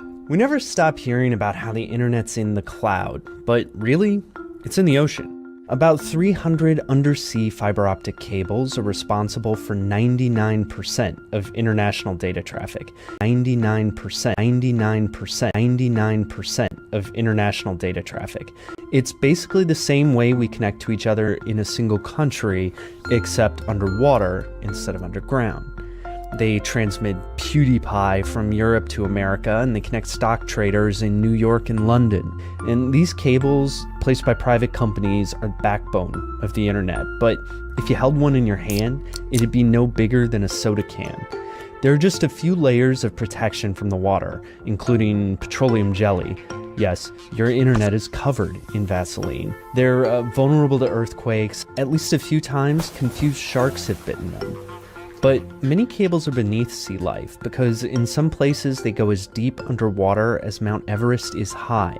We never stop hearing about how the internet's in the cloud, but really, it's in the ocean. About 300 undersea fiber optic cables are responsible for 99% of international data traffic. 99% of international data traffic. It's basically the same way we connect to each other in a single country, except underwater instead of underground. They transmit PewDiePie from Europe to America, and they connect stock traders in New York and London. And these cables, placed by private companies, are the backbone of the internet. But if you held one in your hand, it'd be no bigger than a soda can. There are just a few layers of protection from the water, including petroleum jelly. Yes, your internet is covered in Vaseline. They're vulnerable to earthquakes. At least a few times, confused sharks have bitten them. But many cables are beneath sea life because in some places they go as deep underwater as Mount Everest is high.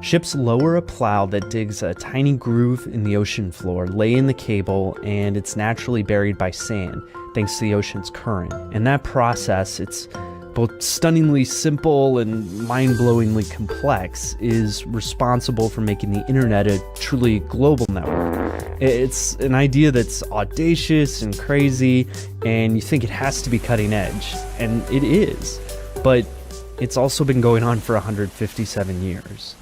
Ships lower a plow that digs a tiny groove in the ocean floor, lay in the cable, and it's naturally buried by sand thanks to the ocean's current. And that process, it's both stunningly simple and mind-blowingly complex, is responsible for making the internet a truly global network. It's an idea that's audacious and crazy, and you think it has to be cutting edge, and it is, but it's also been going on for 157 years.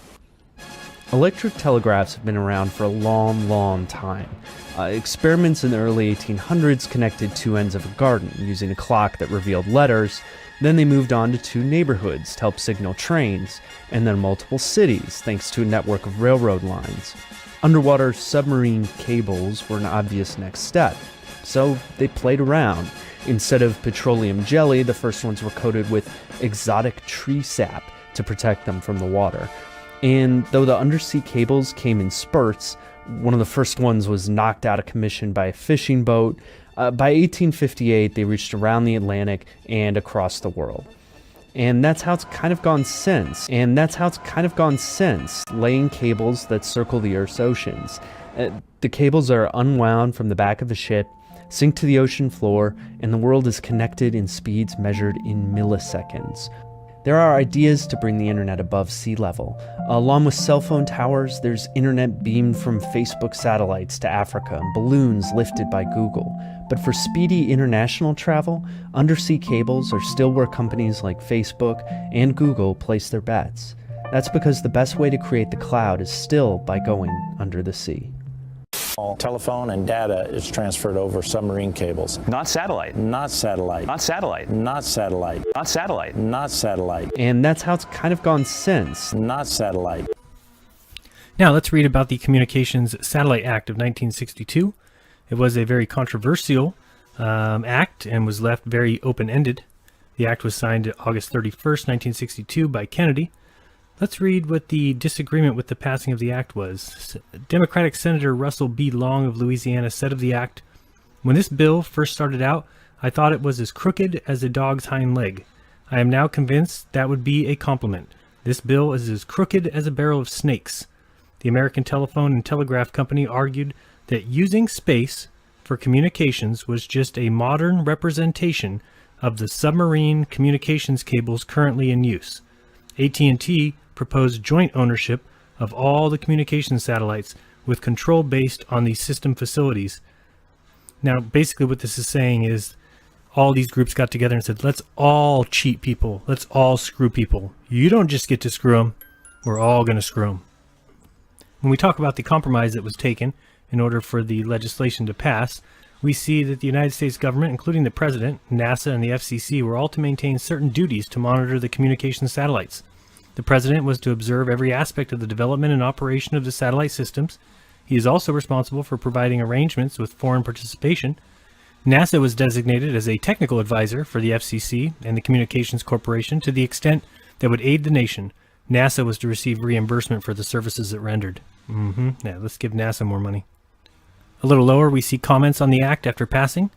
Electric telegraphs have been around for a long time. Experiments in the early 1800s connected two ends of a garden using a clock that revealed letters. Then they moved on to two neighborhoods to help signal trains, and then multiple cities thanks to a network of railroad lines. Underwater submarine cables were an obvious next step, so they played around. Instead of petroleum jelly, the first ones were coated with exotic tree sap to protect them from the water. And though the undersea cables came in spurts, one of the first ones was knocked out of commission by a fishing boat. By 1858, they reached around the Atlantic and across the world. And that's how it's kind of gone since. Laying cables that circle the Earth's oceans. The cables are unwound from the back of the ship, sink to the ocean floor, and the world is connected in speeds measured in milliseconds. There are ideas to bring the internet above sea level. Along with cell phone towers, there's internet beamed from Facebook satellites to Africa and balloons lifted by Google. But for speedy international travel, undersea cables are still where companies like Facebook and Google place their bets. That's because the best way to create the cloud is still by going under the sea. All telephone and data is transferred over submarine cables. Not satellite. Not satellite. Not satellite. Not satellite. Not satellite. Not satellite. And that's how it's kind of gone since. Not satellite. Now let's read about the Communications Satellite Act of 1962. It was a very controversial act and was left very open-ended. The act was signed August 31st, 1962 by Kennedy. Let's read what the disagreement with the passing of the act was. Democratic Senator Russell B. Long of Louisiana said of the act, "When this bill first started out, I thought it was as crooked as a dog's hind leg. I am now convinced that would be a compliment. This bill is as crooked as a barrel of snakes." The American Telephone and Telegraph Company argued that using space for communications was just a modern representation of the submarine communications cables currently in use. AT&T proposed joint ownership of all the communication satellites with control based on the system facilities. Now, basically what this is saying is all these groups got together and said, let's all cheat people. Let's all screw people. You don't just get to screw them. We're all going to screw them. When we talk about the compromise that was taken in order for the legislation to pass, we see that the United States government, including the President, NASA, and the FCC, were all to maintain certain duties to monitor the communication satellites. The President was to observe every aspect of the development and operation of the satellite systems. He is also responsible for providing arrangements with foreign participation. NASA was designated as a technical advisor for the FCC and the Communications Corporation to the extent that would aid the nation. NASA was to receive reimbursement for the services it rendered. Now, let's give NASA more money. A little lower, we see comments on the act after passing.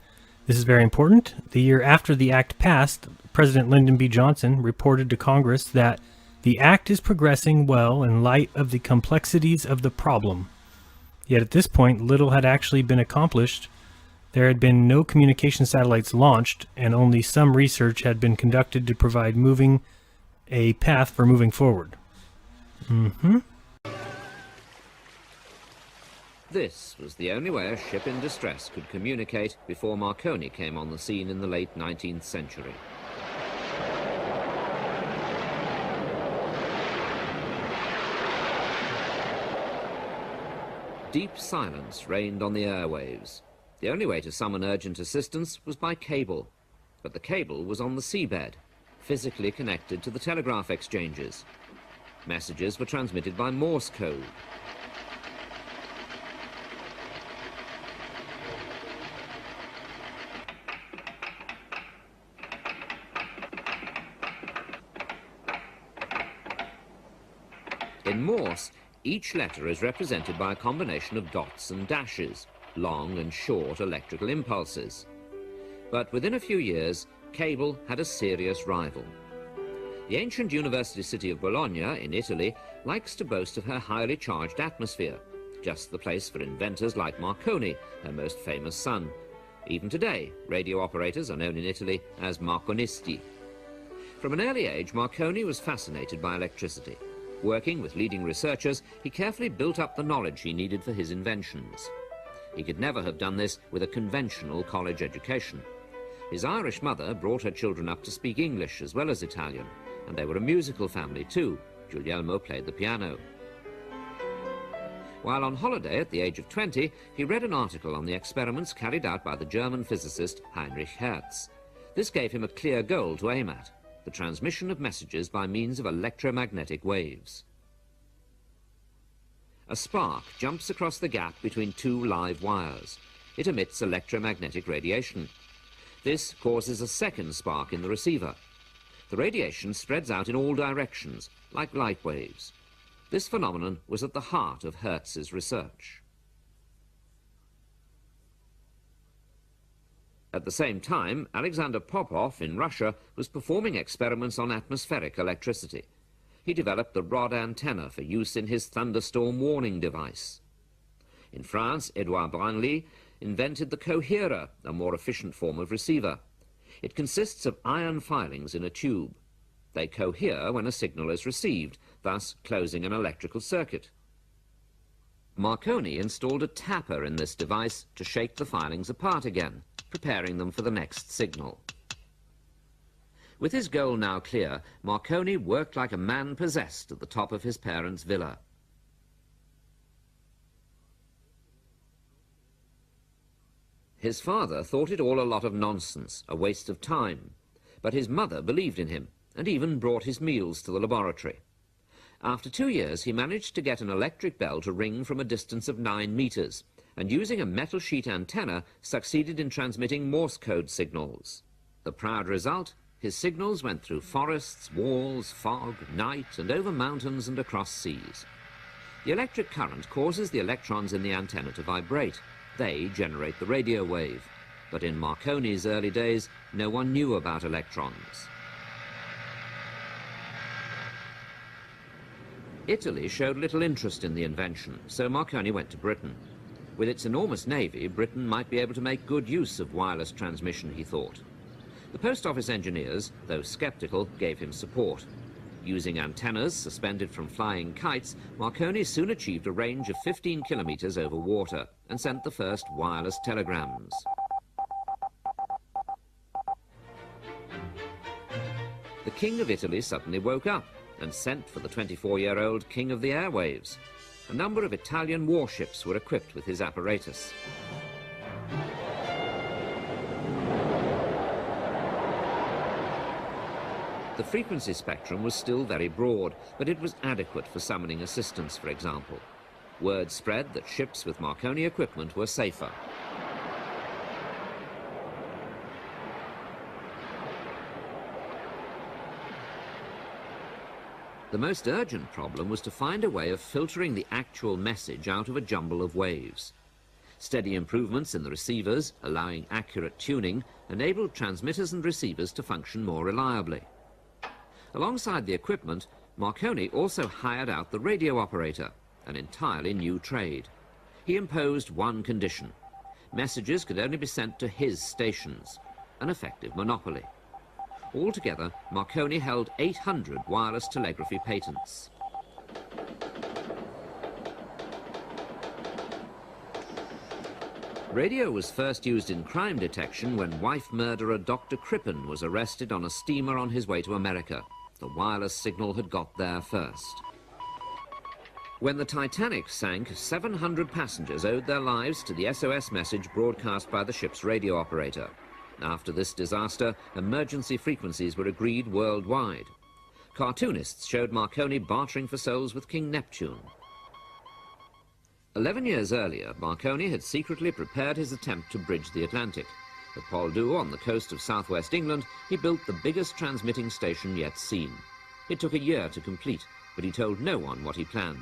This is very important. The year after the act passed, President Lyndon B. Johnson reported to Congress that the act is progressing well in light of the complexities of the problem. Yet at this point, little had actually been accomplished. There had been no communication satellites launched, and only some research had been conducted to provide moving a path for moving forward. This was the only way a ship in distress could communicate before Marconi came on the scene in the late 19th century. Deep silence reigned on the airwaves. The only way to summon urgent assistance was by cable, but the cable was on the seabed, physically connected to the telegraph exchanges. Messages were transmitted by Morse code. In Morse, each letter is represented by a combination of dots and dashes, long and short electrical impulses. But within a few years, cable had a serious rival. The ancient university city of Bologna in Italy likes to boast of her highly charged atmosphere, just the place for inventors like Marconi, her most famous son. Even today, radio operators are known in Italy as Marconisti. From an early age, Marconi was fascinated by electricity. Working with leading researchers, he carefully built up the knowledge he needed for his inventions. He could never have done this with a conventional college education. His Irish mother brought her children up to speak English as well as Italian, and they were a musical family too. Guglielmo played the piano. While on holiday at the age of 20, he read an article on the experiments carried out by the German physicist Heinrich Hertz. This gave him a clear goal to aim at: the transmission of messages by means of electromagnetic waves. A spark jumps across the gap between two live wires. It emits electromagnetic radiation. This causes a second spark in the receiver. The radiation spreads out in all directions, like light waves. This phenomenon was at the heart of Hertz's research. At the same time, Alexander Popov in Russia was performing experiments on atmospheric electricity. He developed the rod antenna for use in his thunderstorm warning device. In France, Edouard Branly invented the coherer, a more efficient form of receiver. It consists of iron filings in a tube. They cohere when a signal is received, thus closing an electrical circuit. Marconi installed a tapper in this device to shake the filings apart again, preparing them for the next signal. With his goal now clear, Marconi worked like a man possessed at the top of his parents' villa. His father thought it all a lot of nonsense, a waste of time, but his mother believed in him and even brought his meals to the laboratory. After 2 years, he managed to get an electric bell to ring from a distance of 9 meters, and using a metal sheet antenna, succeeded in transmitting Morse code signals. The proud result? His signals went through forests, walls, fog, night, and over mountains and across seas. The electric current causes the electrons in the antenna to vibrate. They generate the radio wave. But in Marconi's early days, no one knew about electrons. Italy showed little interest in the invention, so Marconi went to Britain. With its enormous navy, Britain might be able to make good use of wireless transmission, he thought. The post office engineers, though skeptical, gave him support. Using antennas suspended from flying kites, Marconi soon achieved a range of 15 kilometers over water and sent the first wireless telegrams. The King of Italy suddenly woke up and sent for the 24-year-old King of the Airwaves. A number of Italian warships were equipped with his apparatus. The frequency spectrum was still very broad, but it was adequate for summoning assistance, for example. Word spread that ships with Marconi equipment were safer. The most urgent problem was to find a way of filtering the actual message out of a jumble of waves. Steady improvements in the receivers, allowing accurate tuning, enabled transmitters and receivers to function more reliably. Alongside the equipment, Marconi also hired out the radio operator, an entirely new trade. He imposed one condition: messages could only be sent to his stations, an effective monopoly. Altogether, Marconi held 800 wireless telegraphy patents. Radio was first used in crime detection when wife murderer Dr. Crippen was arrested on a steamer on his way to America. The wireless signal had got there first. When the Titanic sank, 700 passengers owed their lives to the SOS message broadcast by the ship's radio operator. After this disaster, emergency frequencies were agreed worldwide. Cartoonists showed Marconi bartering for souls with King Neptune. 11 years earlier, Marconi had secretly prepared his attempt to bridge the Atlantic. At Poldhu, on the coast of southwest England, he built the biggest transmitting station yet seen. It took a year to complete, but he told no one what he planned.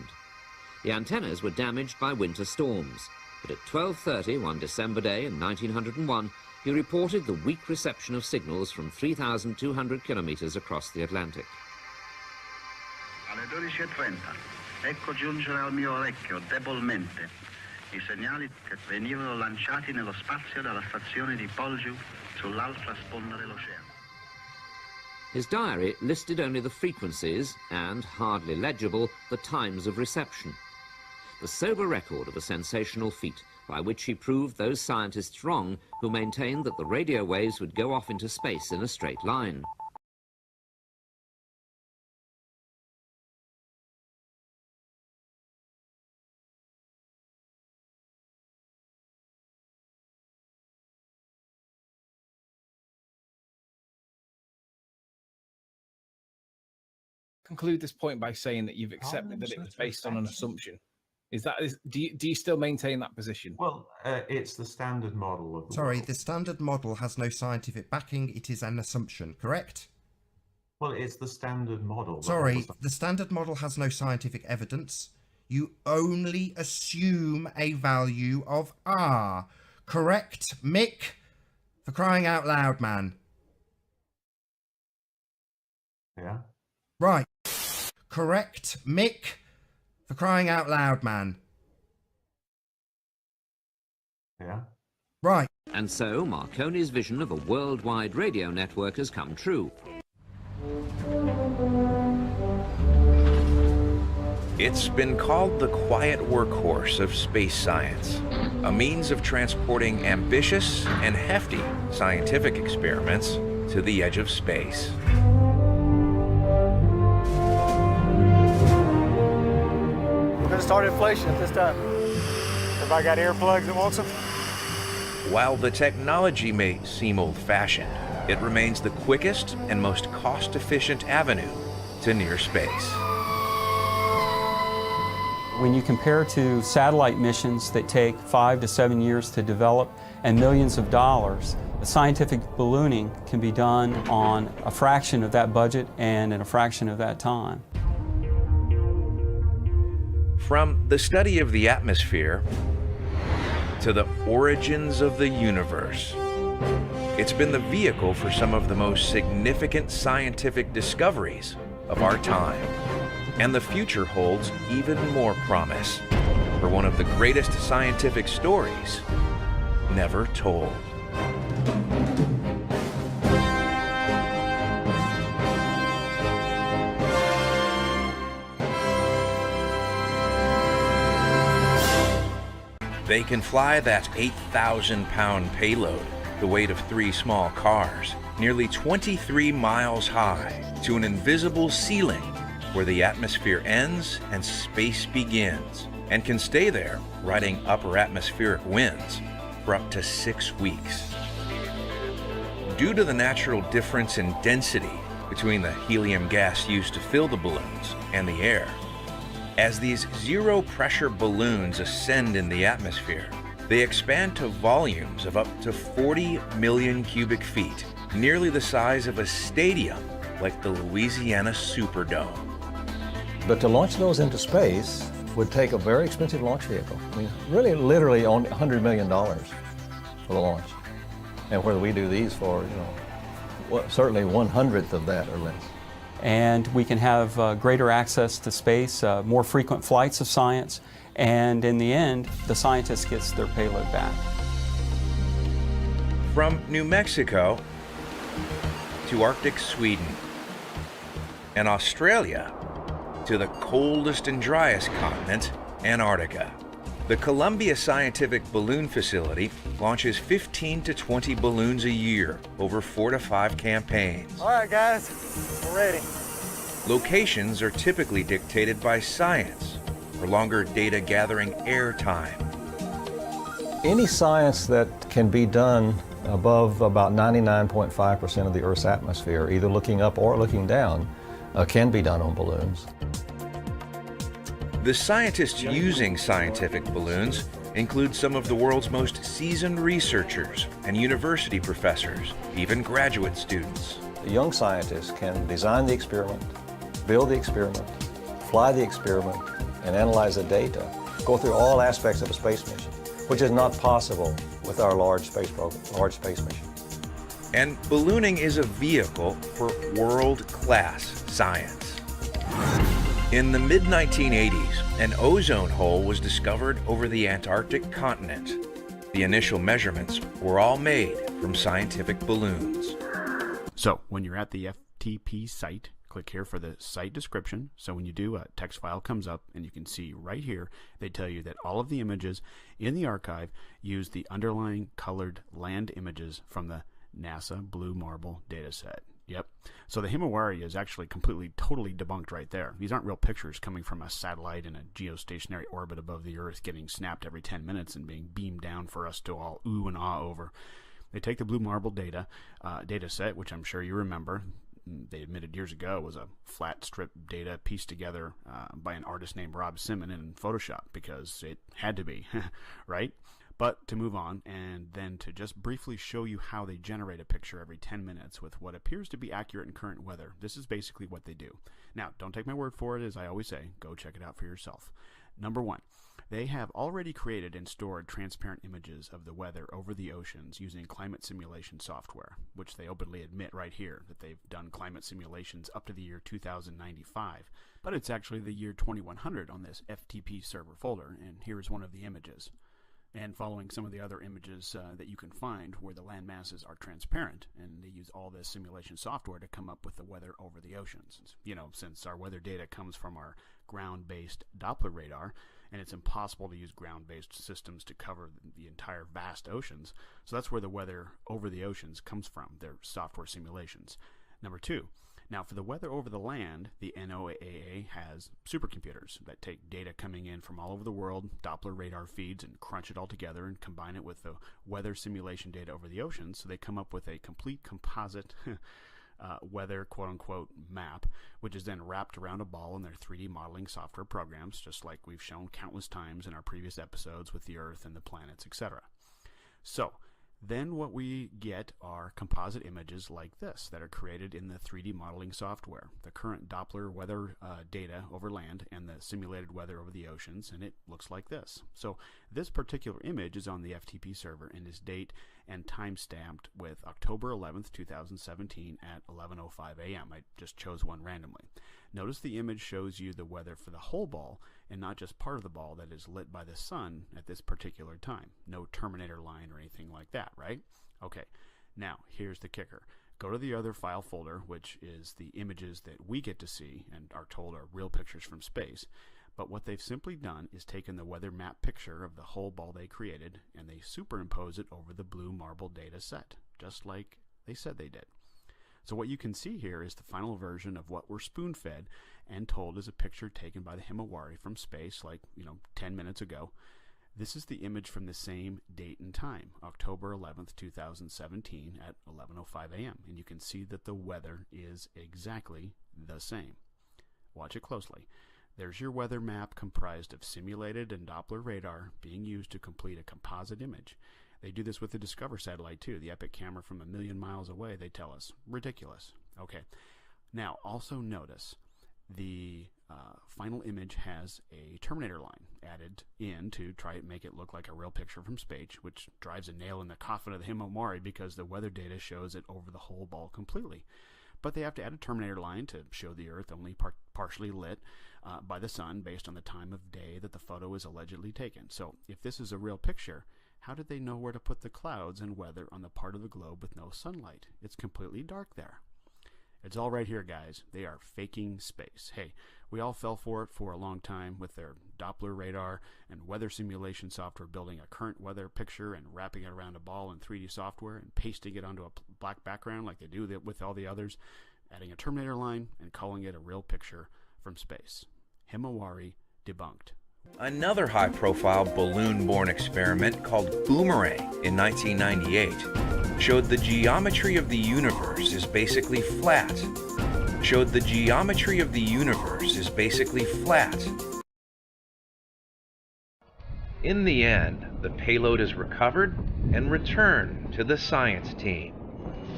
The antennas were damaged by winter storms, but at 12:30 one December day in 1901, he reported the weak reception of signals from 3,200 kilometers across the Atlantic. Alle 12:30, ecco giungere al mio orecchio debolmente i segnali che venivano lanciati nello spazio dalla stazione di Poldhu sull'altra sponda dell'oceano. His diary listed only the frequencies and, hardly legible, the times of reception. The sober record of a sensational feat by which he proved those scientists wrong who maintained that the radio waves would go off into space in a straight line. Conclude this point by saying that you've accepted that it was based on an assumption. Do you still maintain that position? Well, it's the standard model of the Sorry, world. the standard model has no scientific backing. It is an assumption, correct? Well, it's the standard model. Sorry, the standard model has no scientific evidence. You only assume a value of R. Correct, Mick? For crying out loud, man. Yeah. Right. Correct, Mick? For crying out loud, man. Yeah. Right. And so Marconi's vision of a worldwide radio network has come true. It's been called the quiet workhorse of space science, a means of transporting ambitious and hefty scientific experiments to the edge of space. We're going to start inflation at this time. Everybody got earplugs that wants them? While the technology may seem old-fashioned, it remains the quickest and most cost-efficient avenue to near space. When you compare to satellite missions that take 5 to 7 years to develop and millions of dollars, scientific ballooning can be done on a fraction of that budget and in a fraction of that time. From the study of the atmosphere to the origins of the universe, it's been the vehicle for some of the most significant scientific discoveries of our time. And the future holds even more promise for one of the greatest scientific stories never told. They can fly that 8,000-pound payload, the weight of 3 small cars, nearly 23 miles high, to an invisible ceiling where the atmosphere ends and space begins, and can stay there, riding upper atmospheric winds, for up to 6 weeks. Due to the natural difference in density between the helium gas used to fill the balloons and the air, as these zero-pressure balloons ascend in the atmosphere, they expand to volumes of up to 40 million cubic feet, nearly the size of a stadium like the Louisiana Superdome. But to launch those into space would take a very expensive launch vehicle. I mean, really, literally on $100 million for the launch. And whether we do these for, certainly 1/100th of that or less. And we can have greater access to space, more frequent flights of science, and in the end, the scientist gets their payload back. From New Mexico to Arctic Sweden, and Australia to the coldest and driest continent, Antarctica. The Columbia Scientific Balloon Facility launches 15 to 20 balloons a year over 4 to 5 campaigns. All right, guys, we're ready. Locations are typically dictated by science or longer data gathering air time. Any science that can be done above about 99.5% of the Earth's atmosphere, either looking up or looking down, can be done on balloons. The scientists using scientific balloons include some of the world's most seasoned researchers and university professors, even graduate students. The young scientists can design the experiment, build the experiment, fly the experiment, and analyze the data, go through all aspects of a space mission, which is not possible with our large space mission. And ballooning is a vehicle for world-class science. In the mid-1980s, an ozone hole was discovered over the Antarctic continent. The initial measurements were all made from scientific balloons. So, when you're at the FTP site, click here for the site description. So when you do, a text file comes up, and you can see right here, they tell you that all of the images in the archive use the underlying colored land images from the NASA Blue Marble dataset. Yep. So the Himawari is actually totally debunked right there. These aren't real pictures coming from a satellite in a geostationary orbit above the Earth getting snapped every 10 minutes and being beamed down for us to all ooh and ah over. They take the Blue Marble data set, which I'm sure you remember. They admitted years ago was a flat strip data pieced together by an artist named Rob Simon in Photoshop, because it had to be, right? But to move on, and then to just briefly show you how they generate a picture every 10 minutes with what appears to be accurate and current weather. This is basically what they do. Now, don't take my word for it, as I always say. Go check it out for yourself. Number one, they have already created and stored transparent images of the weather over the oceans using climate simulation software, which they openly admit right here that they've done climate simulations up to the year 2095. But it's actually the year 2100 on this FTP server folder, and here's one of the images. And following some of the other images that you can find where the land masses are transparent, and they use all this simulation software to come up with the weather over the oceans. You know, since our weather data comes from our ground-based Doppler radar, and it's impossible to use ground-based systems to cover the entire vast oceans, so that's where the weather over the oceans comes from, their software simulations. Number two, now for the weather over the land, the NOAA has supercomputers that take data coming in from all over the world, Doppler radar feeds, and crunch it all together and combine it with the weather simulation data over the oceans, so they come up with a complete composite weather quote-unquote map, which is then wrapped around a ball in their 3D modeling software programs, just like we've shown countless times in our previous episodes with the Earth and the planets, etc. So then what we get are composite images like this that are created in the 3D modeling software, the current Doppler weather data over land and the simulated weather over the oceans, and it looks like this. So this particular image is on the FTP server and is date and time stamped with October 11th, 2017 at 11:05 a.m. I just chose one randomly. Notice the image shows you the weather for the whole ball and not just part of the ball that is lit by the sun at this particular time. No Terminator line or anything like that, right? Okay, now here's the kicker. Go to the other file folder, which is the images that we get to see and are told are real pictures from space. But what they've simply done is taken the weather map picture of the whole ball they created and they superimpose it over the Blue Marble data set, just like they said they did. So what you can see here is the final version of what we're spoon-fed and told is a picture taken by the Himawari from space, like, 10 minutes ago. This is the image from the same date and time, October 11th, 2017 at 11:05 a.m. And you can see that the weather is exactly the same. Watch it closely. There's your weather map comprised of simulated and Doppler radar being used to complete a composite image. They do this with the Discover satellite too, the Epic camera from 1 million miles away, they tell us. Ridiculous. Okay. Now, also notice the final image has a Terminator line added in to try and make it look like a real picture from space, which drives a nail in the coffin of the Himawari because the weather data shows it over the whole ball completely. But they have to add a Terminator line to show the Earth only partially lit by the sun based on the time of day that the photo is allegedly taken. So if this is a real picture, how did they know where to put the clouds and weather on the part of the globe with no sunlight? It's completely dark there. It's all right here, guys. They are faking space. Hey, we all fell for it for a long time with their Doppler radar and weather simulation software, building a current weather picture and wrapping it around a ball in 3D software and pasting it onto a black background like they do with all the others, adding a Terminator line and calling it a real picture from space. Himawari debunked. Another high-profile balloon-borne experiment called Boomerang in 1998 showed the geometry of the universe is basically flat. In the end, the payload is recovered and returned to the science team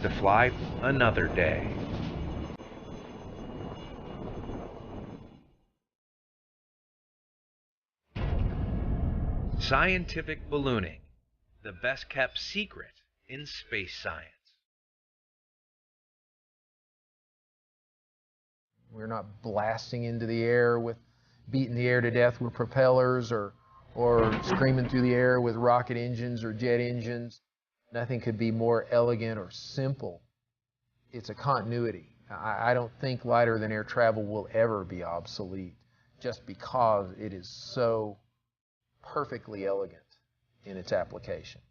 to fly another day. Scientific ballooning, the best kept secret in space science. We're not blasting into the air with, beating the air to death with propellers or screaming through the air with rocket engines or jet engines. Nothing could be more elegant or simple. It's a continuity. I don't think lighter than air travel will ever be obsolete just because it is so perfectly elegant in its application.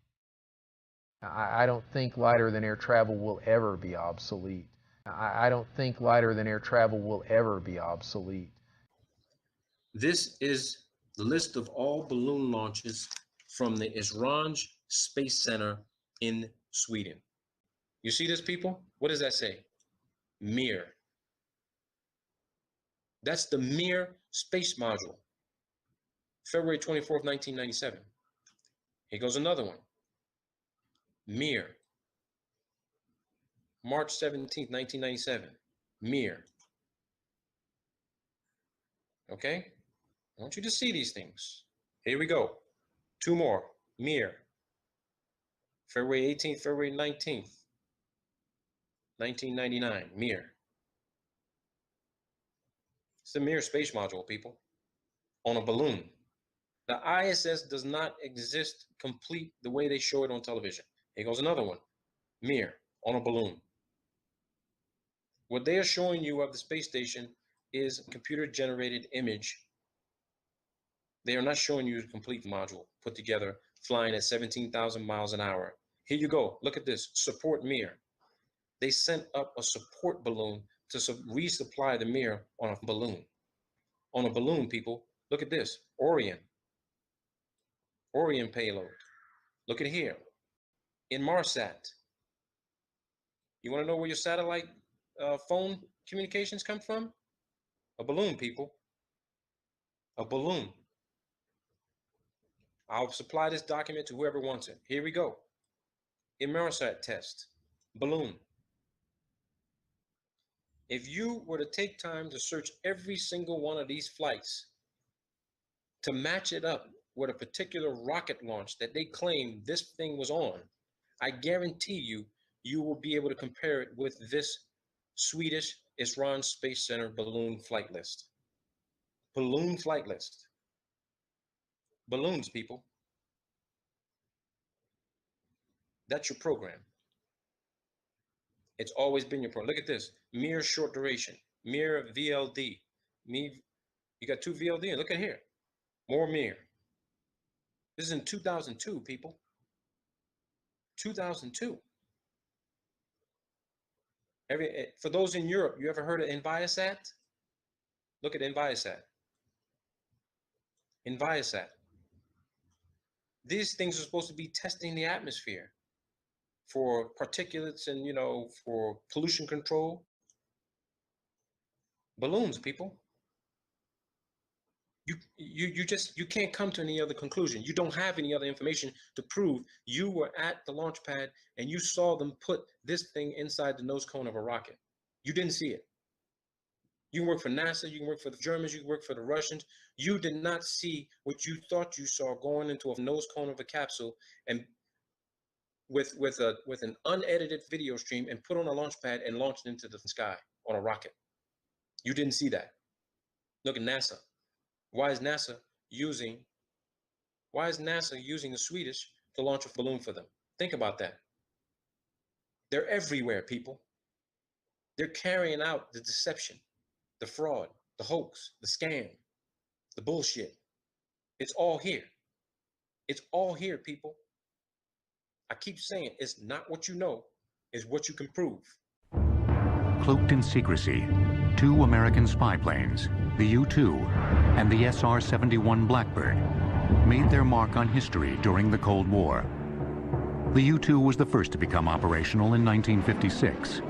I don't think lighter than air travel will ever be obsolete. I don't think lighter than air travel will ever be obsolete. This is the list of all balloon launches from the Esrange Space Center in Sweden. You see this, people? What does that say? Mir. That's the Mir space module. February 24th, 1997. Here goes another one. Mir. March 17th, 1997. Mir. Okay? I want you to see these things. Here we go. Two more. Mir. February 18th, February 19th, 1999. Mir. It's the Mir space module, people, on a balloon. The ISS does not exist complete the way they show it on television. Here goes another one. Mir, on a balloon. What they are showing you of the space station is a computer-generated image. They are not showing you the complete module put together, flying at 17,000 miles an hour. Here you go. Look at this. Support Mir. They sent up a support balloon to resupply the Mir on a balloon. On a balloon, people. Look at this. Orion payload. Look at here. Inmarsat. You want to know where your satellite phone communications come from? A balloon, people. A balloon. I'll supply this document to whoever wants it. Here we go. Inmarsat test. Balloon. If you were to take time to search every single one of these flights to match it up with a particular rocket launch that they claim this thing was on, I guarantee you, you will be able to compare it with this Swedish Esrange Space Center balloon flight list. Balloon flight list. Balloons, people. That's your program. It's always been your program. Look at this. Mir short duration. Mir VLD. You got two VLD, and look at here. More Mir. This is in 2002, people. 2002. For those in Europe, you ever heard of Enviasat? Look at Enviasat. Enviasat. These things are supposed to be testing the atmosphere for particulates and, for pollution control. Balloons, people. You can't come to any other conclusion. You don't have any other information to prove you were at the launch pad and you saw them put this thing inside the nose cone of a rocket. You didn't see it. You can work for NASA, you can work for the Germans, you can work for the Russians. You did not see what you thought you saw going into a nose cone of a capsule and with an unedited video stream and put on a launch pad and launched into the sky on a rocket. You didn't see that. Look at NASA. Why is NASA using the Swedish to launch a balloon for them? Think about that. They're everywhere, people. They're carrying out the deception, the fraud, the hoax, the scam, the bullshit. It's all here. It's all here, people. I keep saying it's not what you know, it's what you can prove. Cloaked in secrecy, 2 American spy planes, the U-2 and the SR-71 Blackbird, made their mark on history during the Cold War. The U-2 was the first to become operational in 1956.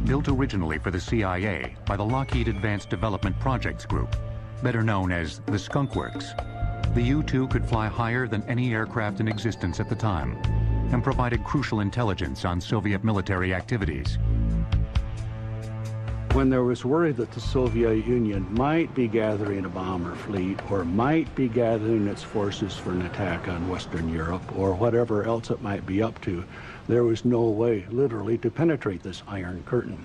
Built originally for the CIA by the Lockheed Advanced Development Projects Group, better known as the Skunk Works, the U-2 could fly higher than any aircraft in existence at the time and provided crucial intelligence on Soviet military activities. When there was worry that the Soviet Union might be gathering a bomber fleet or might be gathering its forces for an attack on Western Europe or whatever else it might be up to, there was no way, literally, to penetrate this Iron Curtain.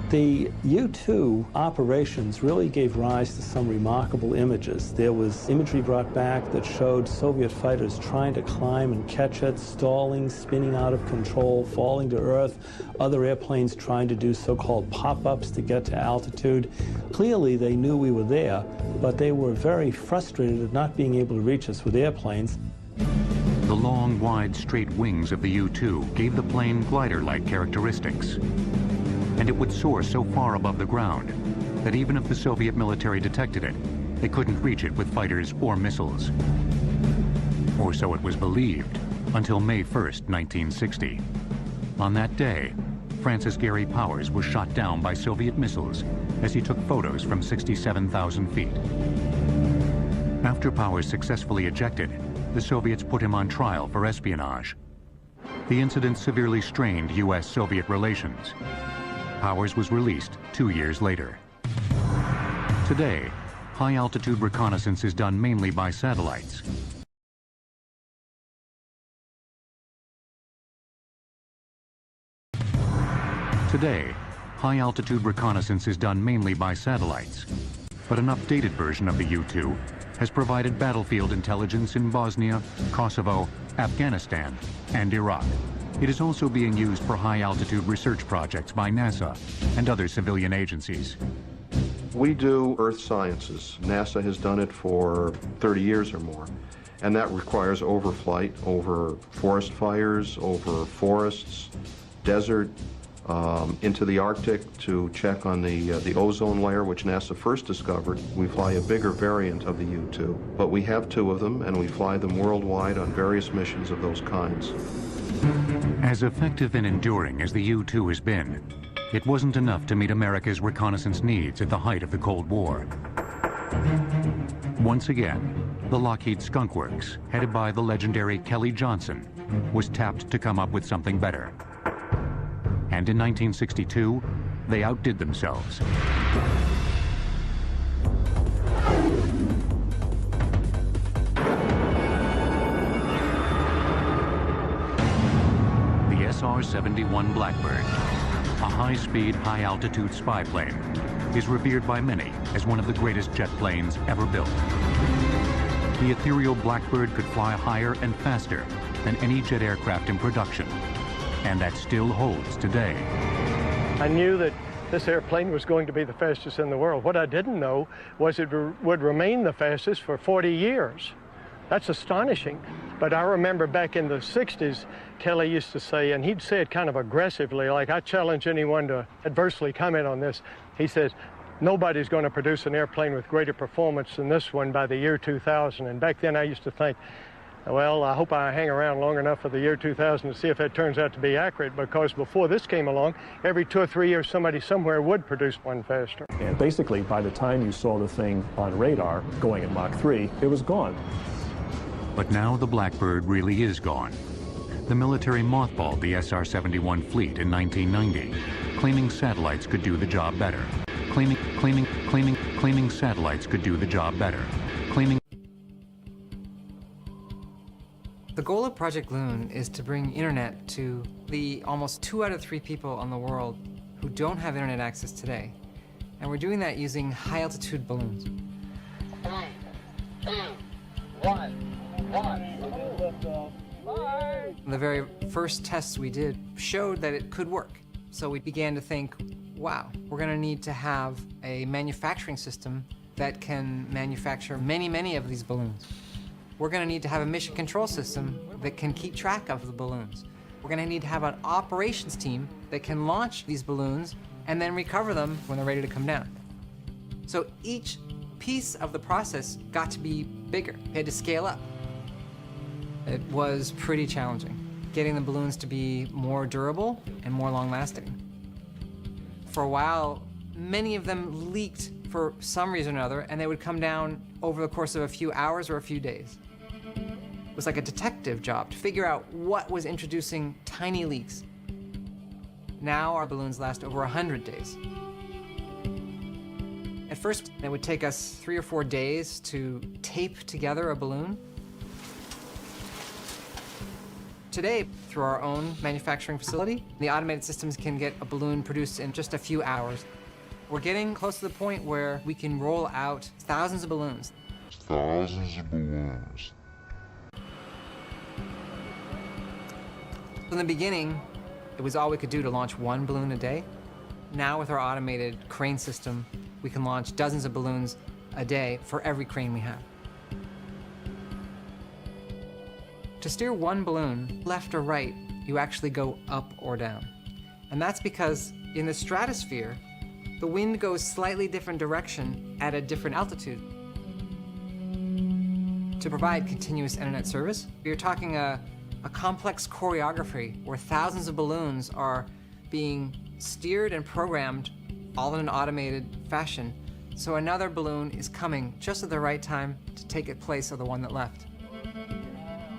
The U-2 operations really gave rise to some remarkable images. There was imagery brought back that showed Soviet fighters trying to climb and catch it, stalling, spinning out of control, falling to earth, other airplanes trying to do so-called pop-ups to get to altitude. Clearly, they knew we were there, but they were very frustrated at not being able to reach us with airplanes. The long, wide, straight wings of the U-2 gave the plane glider-like characteristics. And it would soar so far above the ground that even if the Soviet military detected it, they couldn't reach it with fighters or missiles. Or so it was believed, until May 1st, 1960. On that day, Francis Gary Powers was shot down by Soviet missiles as he took photos from 67,000 feet. After Powers successfully ejected, the Soviets put him on trial for espionage. The incident severely strained U.S.-Soviet relations. Powers was released 2 years later. Today, high-altitude reconnaissance is done mainly by satellites. Today, high-altitude reconnaissance is done mainly by satellites, but an updated version of the U-2 has provided battlefield intelligence in Bosnia, Kosovo, Afghanistan, and Iraq. It is also being used for high-altitude research projects by NASA and other civilian agencies. We do earth sciences. NASA has done it for 30 years or more, and that requires overflight over forest fires, over forests, desert, into the Arctic to check on the ozone layer, which NASA first discovered. We fly a bigger variant of the U-2, but we have 2 of them, and we fly them worldwide on various missions of those kinds. As effective and enduring as the U-2 has been, it wasn't enough to meet America's reconnaissance needs at the height of the Cold War. Once again, the Lockheed Skunk Works, headed by the legendary Kelly Johnson, was tapped to come up with something better. And in 1962, they outdid themselves. The SR-71 Blackbird, a high-speed, high-altitude spy plane, is revered by many as one of the greatest jet planes ever built. The ethereal Blackbird could fly higher and faster than any jet aircraft in production. And that still holds today. I knew that this airplane was going to be the fastest in the world. What I didn't know was it would remain the fastest for 40 years. That's astonishing. But I remember back in the 60s, Kelly used to say, and he'd say it kind of aggressively, like, I challenge anyone to adversely comment on this. He says, nobody's going to produce an airplane with greater performance than this one by the year 2000. And back then I used to think, well, I hope I hang around long enough for the year 2000 to see if that turns out to be accurate, because before this came along, every 2 or 3 years somebody somewhere would produce one faster. And basically, by the time you saw the thing on radar going at Mach 3, it was gone. But now the Blackbird really is gone. The military mothballed the SR-71 fleet in 1990, claiming satellites could do the job better. Claiming satellites could do the job better. The goal of Project Loon is to bring internet to the almost 2 out of 3 people on the world who don't have internet access today. And we're doing that using high-altitude balloons. 3, 2, 1. The very first tests we did showed that it could work. So we began to think, wow, we're going to need to have a manufacturing system that can manufacture many of these balloons. We're going to need to have a mission control system that can keep track of the balloons. We're going to need to have an operations team that can launch these balloons and then recover them when they're ready to come down. So each piece of the process got to be bigger. It had to scale up. It was pretty challenging, getting the balloons to be more durable and more long-lasting. For a while, many of them leaked for some reason or another, and they would come down over the course of a few hours or a few days. It was like a detective job to figure out what was introducing tiny leaks. Now our balloons last over 100 days. At first, it would take us 3 or 4 days to tape together a balloon. Today, through our own manufacturing facility, the automated systems can get a balloon produced in just a few hours. We're getting close to the point where we can roll out thousands of balloons. In the beginning, it was all we could do to launch 1 balloon a day. Now with our automated crane system, we can launch dozens of balloons a day for every crane we have. To steer 1 balloon, left or right, you actually go up or down. And that's because in the stratosphere, the wind goes slightly different direction at a different altitude. To provide continuous internet service, you're talking a complex choreography where thousands of balloons are being steered and programmed all in an automated fashion, so another balloon is coming just at the right time to take its place of the one that left.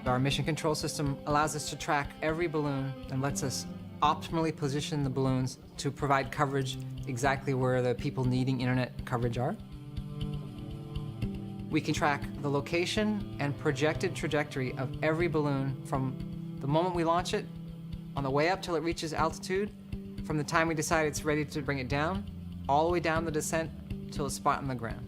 Our mission control system allows us to track every balloon and lets us optimally position the balloons to provide coverage exactly where the people needing internet coverage are. We can track the location and projected trajectory of every balloon from the moment we launch it, on the way up till it reaches altitude, from the time we decide it's ready to bring it down, all the way down the descent till a spot on the ground.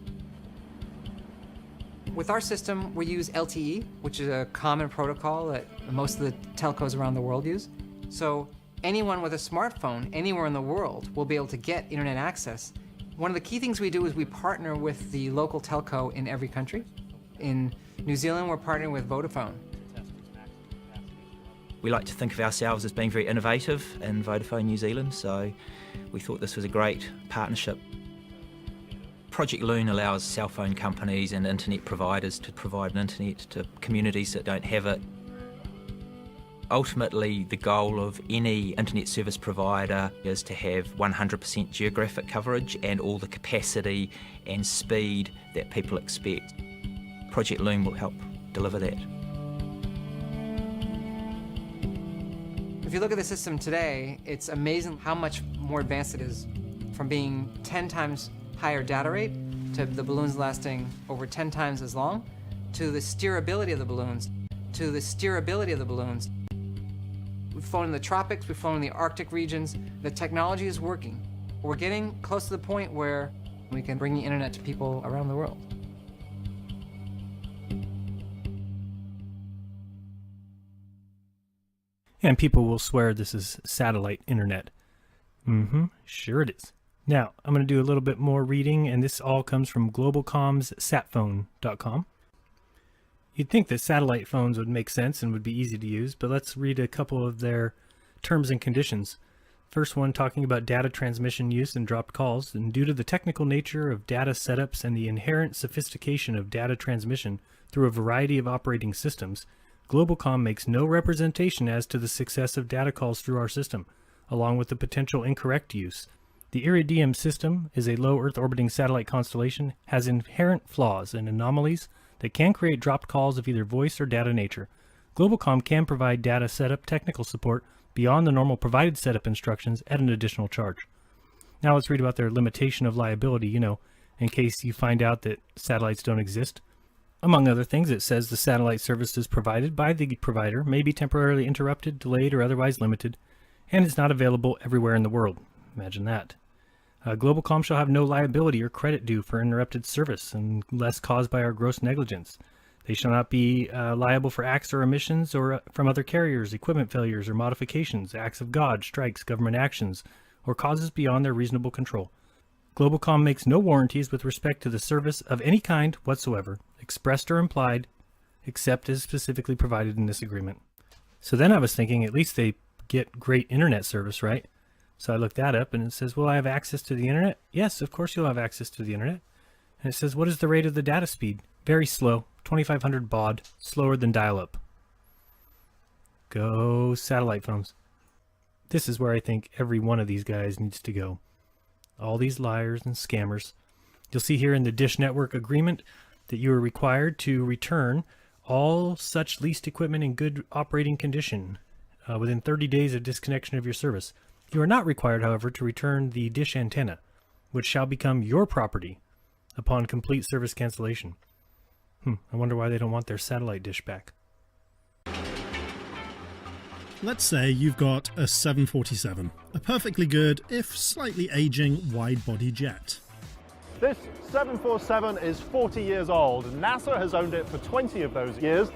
With our system, we use LTE, which is a common protocol that most of the telcos around the world use. So anyone with a smartphone anywhere in the world will be able to get internet access. One of the key things we do is we partner with the local telco in every country. In New Zealand, we're partnering with Vodafone. We like to think of ourselves as being very innovative in Vodafone New Zealand, so we thought this was a great partnership. Project Loon allows cell phone companies and internet providers to provide an internet to communities that don't have it. Ultimately, the goal of any internet service provider is to have 100% geographic coverage and all the capacity and speed that people expect. Project Loon will help deliver that. If you look at the system today, it's amazing how much more advanced it is, from being 10 times higher data rate to the balloons lasting over 10 times as long, to the steerability of the balloons, We've flown in the tropics, we've flown in the Arctic regions. The technology is working. We're getting close to the point where we can bring the internet to people around the world. And people will swear this is satellite internet. Sure it is. Now, I'm going to do a little bit more reading, and this all comes from Globalcom's satphone.com. You'd think that satellite phones would make sense and would be easy to use, but let's read a couple of their terms and conditions. First one talking about data transmission use and dropped calls, and due to the technical nature of data setups and the inherent sophistication of data transmission through a variety of operating systems, Globalcom makes no representation as to the success of data calls through our system, along with the potential incorrect use. The Iridium system is a low Earth orbiting satellite constellation, has inherent flaws and anomalies that can create dropped calls of either voice or data nature. Globalcom can provide data setup technical support beyond the normal provided setup instructions at an additional charge. Now let's read about their limitation of liability, in case you find out that satellites don't exist. Among other things, it says the satellite services provided by the provider may be temporarily interrupted, delayed, or otherwise limited, and is not available everywhere in the world. Imagine that. Globalcom shall have no liability or credit due for interrupted service unless caused by our gross negligence. They shall not be liable for acts or omissions or from other carriers, equipment failures or modifications, acts of God, strikes, government actions, or causes beyond their reasonable control. Globalcom makes no warranties with respect to the service of any kind whatsoever, expressed or implied, except as specifically provided in this agreement. So then I was thinking, at least they get great internet service, right? So I looked that up, and it says, will I have access to the internet? Yes, of course you'll have access to the internet. And it says, what is the rate of the data speed? Very slow, 2500 baud, slower than dial-up. Go satellite phones. This is where I think every one of these guys needs to go. All these liars and scammers. You'll see here in the Dish Network agreement that you are required to return all such leased equipment in good operating condition within 30 days of disconnection of your service. You are not required, however, to return the dish antenna, which shall become your property upon complete service cancellation. I wonder why they don't want their satellite dish back. Let's say you've got a 747, a perfectly good, if slightly aging, wide-body jet. This 747 is 40 years old. NASA has owned it for 20 of those years.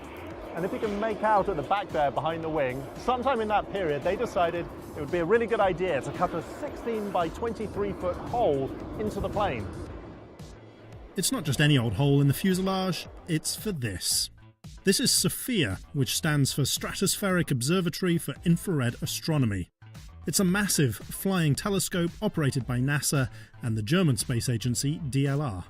And if you can make out at the back there behind the wing, sometime in that period they decided it would be a really good idea to cut a 16 by 23 foot hole into the plane. It's not just any old hole in the fuselage, it's for this. This is SOFIA, which stands for Stratospheric Observatory for Infrared Astronomy. It's a massive flying telescope operated by NASA and the German space agency DLR.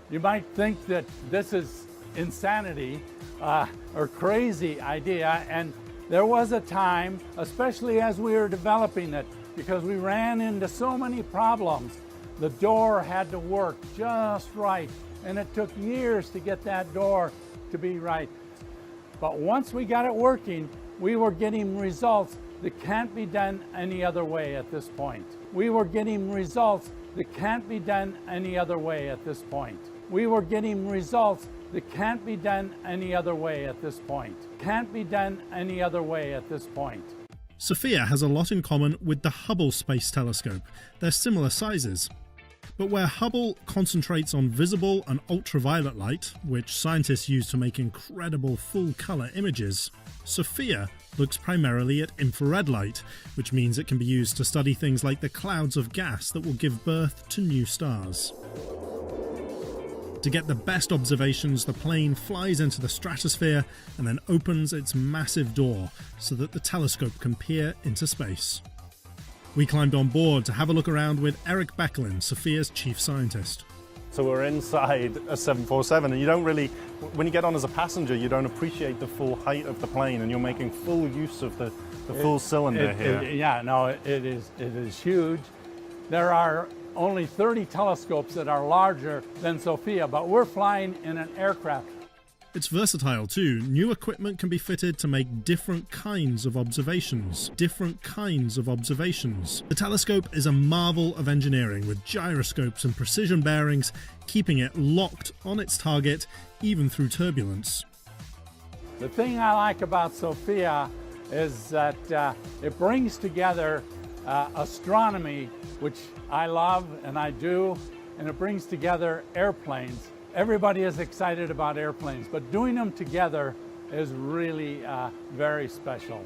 You might think that this is insanity or crazy idea, and there was a time, especially as we were developing it, because we ran into so many problems. The door had to work just right, and it took years to get that door to be right. But once we got it working, we were getting results that can't be done any other way at this point. We were getting results that can't be done any other way at this point. We were getting results that can't be done any other way at this point. Can't be done any other way at this point. SOFIA has a lot in common with the Hubble Space Telescope. They're similar sizes. But where Hubble concentrates on visible and ultraviolet light, which scientists use to make incredible full-colour images, SOFIA looks primarily at infrared light, which means it can be used to study things like the clouds of gas that will give birth to new stars. To get the best observations, the plane flies into the stratosphere and then opens its massive door so that the telescope can peer into space. We climbed on board to have a look around with Eric Becklin, SOFIA's chief scientist. So we're inside a 747, and you don't really, when you get on as a passenger, you don't appreciate the full height of the plane, and you're making full use of the full cylinder here. It is huge. There are only 30 telescopes that are larger than SOFIA, but we're flying in an aircraft. It's versatile too. New equipment can be fitted to make different kinds of observations. Different kinds of observations. The telescope is a marvel of engineering, with gyroscopes and precision bearings, keeping it locked on its target even through turbulence. The thing I like about SOFIA is that it brings together astronomy, which I love and I do, and it brings together airplanes. Everybody is excited about airplanes, but doing them together is really very special.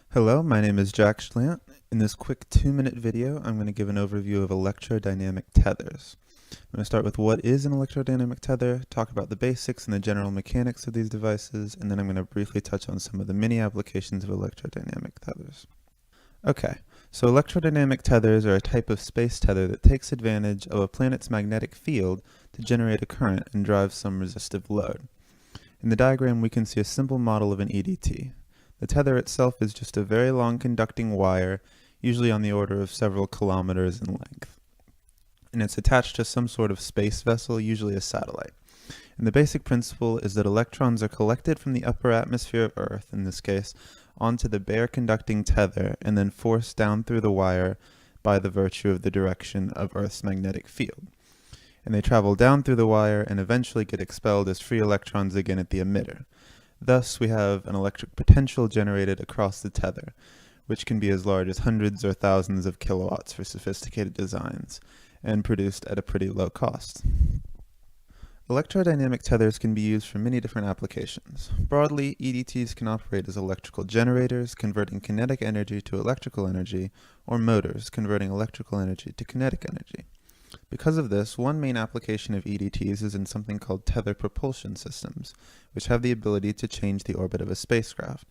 Hello, my name is Jack Schlant. In this quick 2-minute video, I'm going to give an overview of electrodynamic tethers. I'm going to start with what is an electrodynamic tether, talk about the basics and the general mechanics of these devices, and then I'm going to briefly touch on some of the many applications of electrodynamic tethers. Okay, so electrodynamic tethers are a type of space tether that takes advantage of a planet's magnetic field to generate a current and drive some resistive load. In the diagram, we can see a simple model of an EDT. The tether itself is just a very long conducting wire, usually on the order of several kilometers in length. And it's attached to some sort of space vessel, usually a satellite. And the basic principle is that electrons are collected from the upper atmosphere of Earth, in this case, onto the bare conducting tether and then forced down through the wire by the virtue of the direction of Earth's magnetic field. and they travel down through the wire and eventually get expelled as free electrons again at the emitter. Thus, we have an electric potential generated across the tether, which can be as large as hundreds or thousands of kilowatts for sophisticated designs, and produced at a pretty low cost. Electrodynamic tethers can be used for many different applications. Broadly, EDTs can operate as electrical generators, converting kinetic energy to electrical energy, or motors, converting electrical energy to kinetic energy. Because of this, one main application of EDTs is in something called tether propulsion systems, which have the ability to change the orbit of a spacecraft.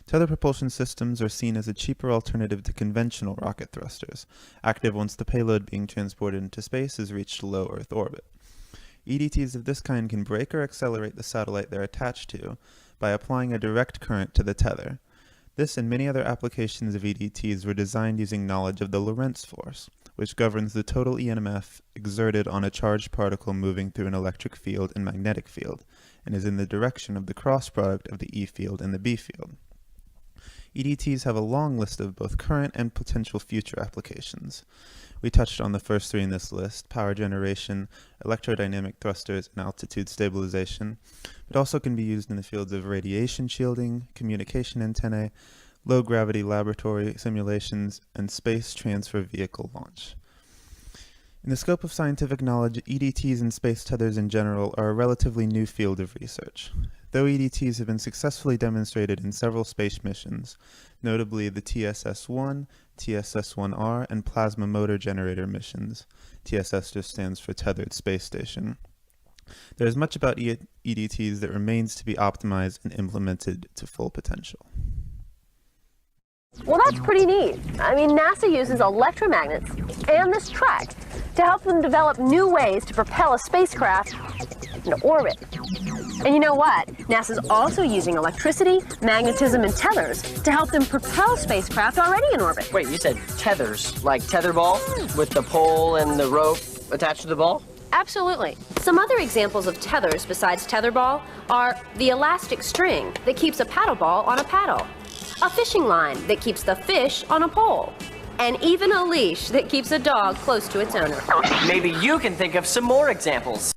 Tether propulsion systems are seen as a cheaper alternative to conventional rocket thrusters, active once the payload being transported into space has reached low Earth orbit. EDTs of this kind can brake or accelerate the satellite they're attached to by applying a direct current to the tether. This and many other applications of EDTs were designed using knowledge of the Lorentz force, which governs the total EMF exerted on a charged particle moving through an electric field and magnetic field, and is in the direction of the cross product of the E field and the B field. EDTs have a long list of both current and potential future applications. We touched on the first three in this list: power generation, electrodynamic thrusters, and altitude stabilization. It also can be used in the fields of radiation shielding, communication antennae, low-gravity laboratory simulations, and space transfer vehicle launch. In the scope of scientific knowledge, EDTs and space tethers in general are a relatively new field of research. Though EDTs have been successfully demonstrated in several space missions, notably the TSS-1, TSS-1R, and Plasma Motor Generator missions. TSS just stands for Tethered Space Station. There is much about EDTs that remains to be optimized and implemented to full potential. Well, that's pretty neat. I mean, NASA uses electromagnets and this track to help them develop new ways to propel a spacecraft into orbit. And you know what? NASA's also using electricity, magnetism, and tethers to help them propel spacecraft already in orbit. Wait, you said tethers, like tetherball, with the pole and the rope attached to the ball? Absolutely. Some other examples of tethers besides tetherball are the elastic string that keeps a paddle ball on a paddle, a fishing line that keeps the fish on a pole, and even a leash that keeps a dog close to its owner. Maybe you can think of some more examples.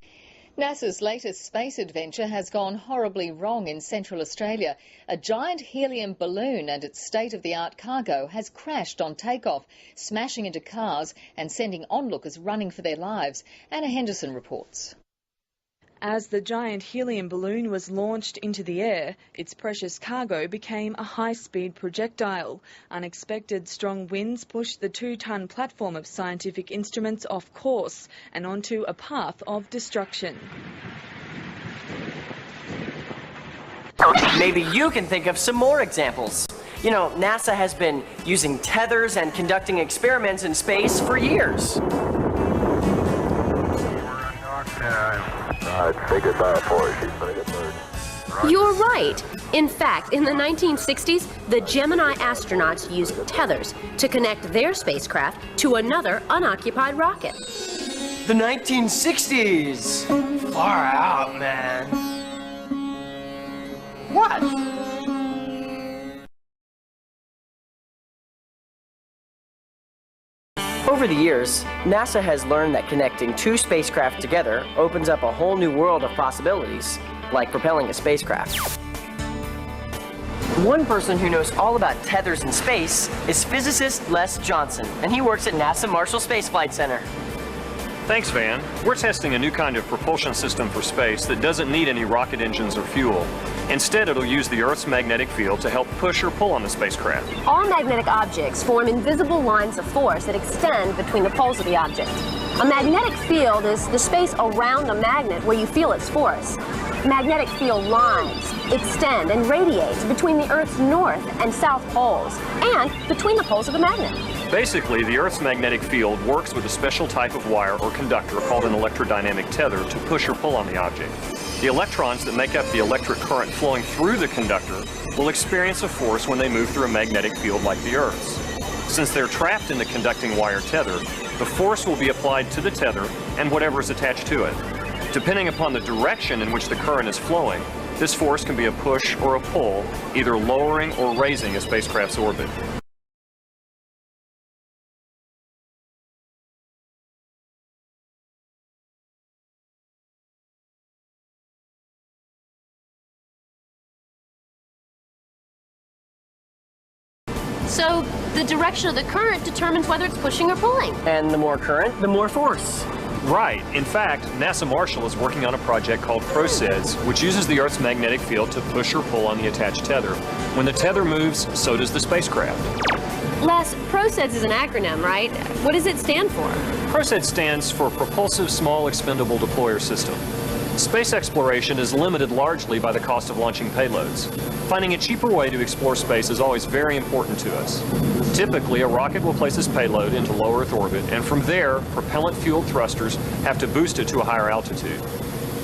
NASA's latest space adventure has gone horribly wrong in Central Australia. A giant helium balloon and its state-of-the-art cargo has crashed on takeoff, smashing into cars and sending onlookers running for their lives. Anna Henderson reports. As the giant helium balloon was launched into the air, its precious cargo became a high-speed projectile. Unexpected strong winds pushed the 2-ton platform of scientific instruments off course and onto a path of destruction. Maybe you can think of some more examples. You know, NASA has been using tethers and conducting experiments in space for years. I'd say goodbye for her. She's going to get burned. You're right. In fact, in the 1960s, the Gemini astronauts used tethers to connect their spacecraft to another unoccupied rocket. The 1960s! Far out, man. What? Over the years, NASA has learned that connecting two spacecraft together opens up a whole new world of possibilities, like propelling a spacecraft. One person who knows all about tethers in space is physicist Les Johnson, and he works at NASA Marshall Space Flight Center. Thanks, Van. We're testing a new kind of propulsion system for space that doesn't need any rocket engines or fuel. Instead, it'll use the Earth's magnetic field to help push or pull on the spacecraft. All magnetic objects form invisible lines of force that extend between the poles of the object. A magnetic field is the space around a magnet where you feel its force. Magnetic field lines extend and radiate between the Earth's north and south poles and between the poles of the magnet. Basically, the Earth's magnetic field works with a special type of wire or conductor called an electrodynamic tether to push or pull on the object. The electrons that make up the electric current flowing through the conductor will experience a force when they move through a magnetic field like the Earth's. Since they're trapped in the conducting wire tether, the force will be applied to the tether and whatever is attached to it. Depending upon the direction in which the current is flowing, this force can be a push or a pull, either lowering or raising a spacecraft's orbit. So the direction of the current determines whether it's pushing or pulling. And the more current, the more force. Right. In fact, NASA Marshall is working on a project called ProSEDS, which uses the Earth's magnetic field to push or pull on the attached tether. When the tether moves, so does the spacecraft. Les, ProSEDS is an acronym, right? What does it stand for? ProSEDS stands for Propulsive Small Expendable Deployer System. Space exploration is limited largely by the cost of launching payloads. Finding a cheaper way to explore space is always very important to us. Typically, a rocket will place its payload into low Earth orbit, and from there, propellant-fueled thrusters have to boost it to a higher altitude.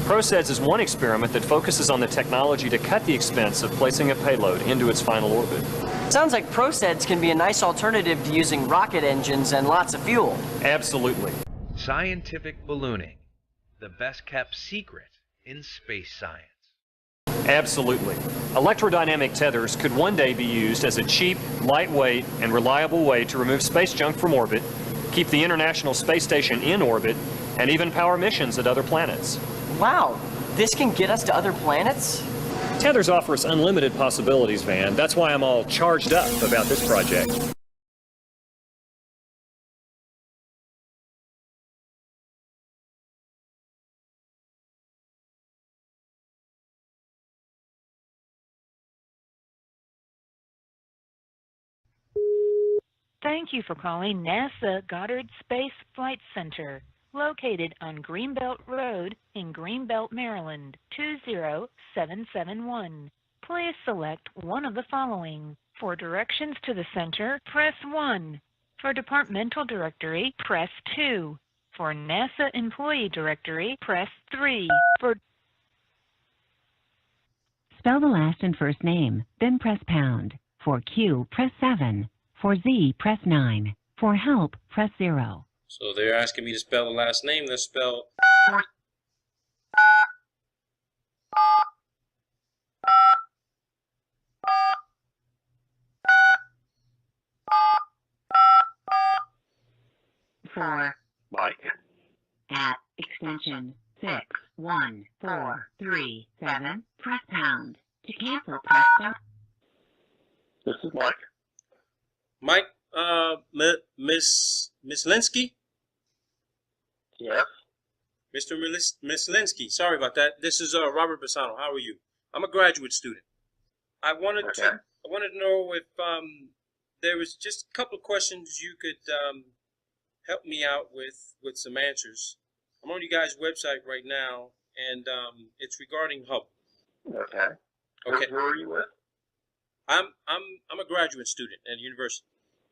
ProSEDS is one experiment that focuses on the technology to cut the expense of placing a payload into its final orbit. Sounds like ProSEDS can be a nice alternative to using rocket engines and lots of fuel. Absolutely. Scientific ballooning, the best-kept secret in space science. Absolutely. Electrodynamic tethers could one day be used as a cheap, lightweight, and reliable way to remove space junk from orbit, keep the International Space Station in orbit, and even power missions at other planets. Wow, this can get us to other planets? Tethers offer us unlimited possibilities, Van. That's why I'm all charged up about this project. Thank you for calling NASA Goddard Space Flight Center, located on Greenbelt Road in Greenbelt, Maryland, 20771. Please select one of the following. For directions to the center, press 1. For departmental directory, press 2. For NASA employee directory, press 3. Spell the last and first name, then press pound. For Q, press 7. For Z, press 9. For help, press 0. So they're asking me to spell the last name. Let's spell. For Mike. at extension 61437, press pound. To cancel, press star. This is Mike. Mike, Miss Linsky? Yes. Mr. Mislinsky, sorry about that. This is Robert Bassano. How are you? I'm a graduate student. I wanted to know if there was just a couple of questions you could help me out with some answers. I'm on you guys' website right now, and it's regarding Hubble. Okay. Okay. Who are you with? I'm a graduate student at university.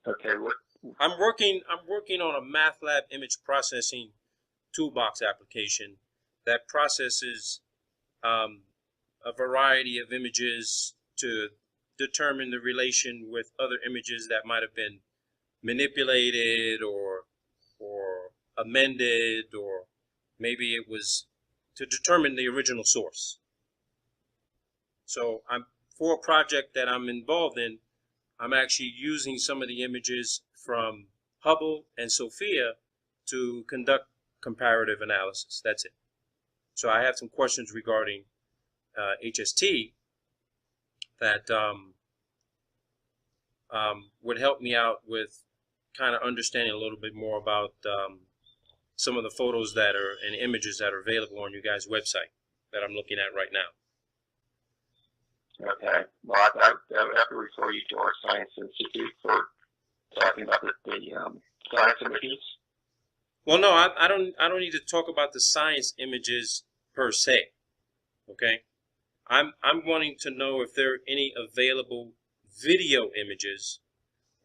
Okay. What? I'm working on a MATLAB image processing toolbox application that processes a variety of images to determine the relation with other images that might have been manipulated or amended, or maybe it was to determine the original source. So for a project that I'm involved in, I'm actually using some of the images from Hubble and SOFIA to conduct comparative analysis. That's it. So I have some questions regarding HST that would help me out with kind of understanding a little bit more about some of the photos that are and images that are available on you guys' website that I'm looking at right now. Okay. Well, I would have to refer you to our Science Institute for talking about the science images. Well, no, I don't need to talk about the science images per se. Okay, I'm wanting to know if there are any available video images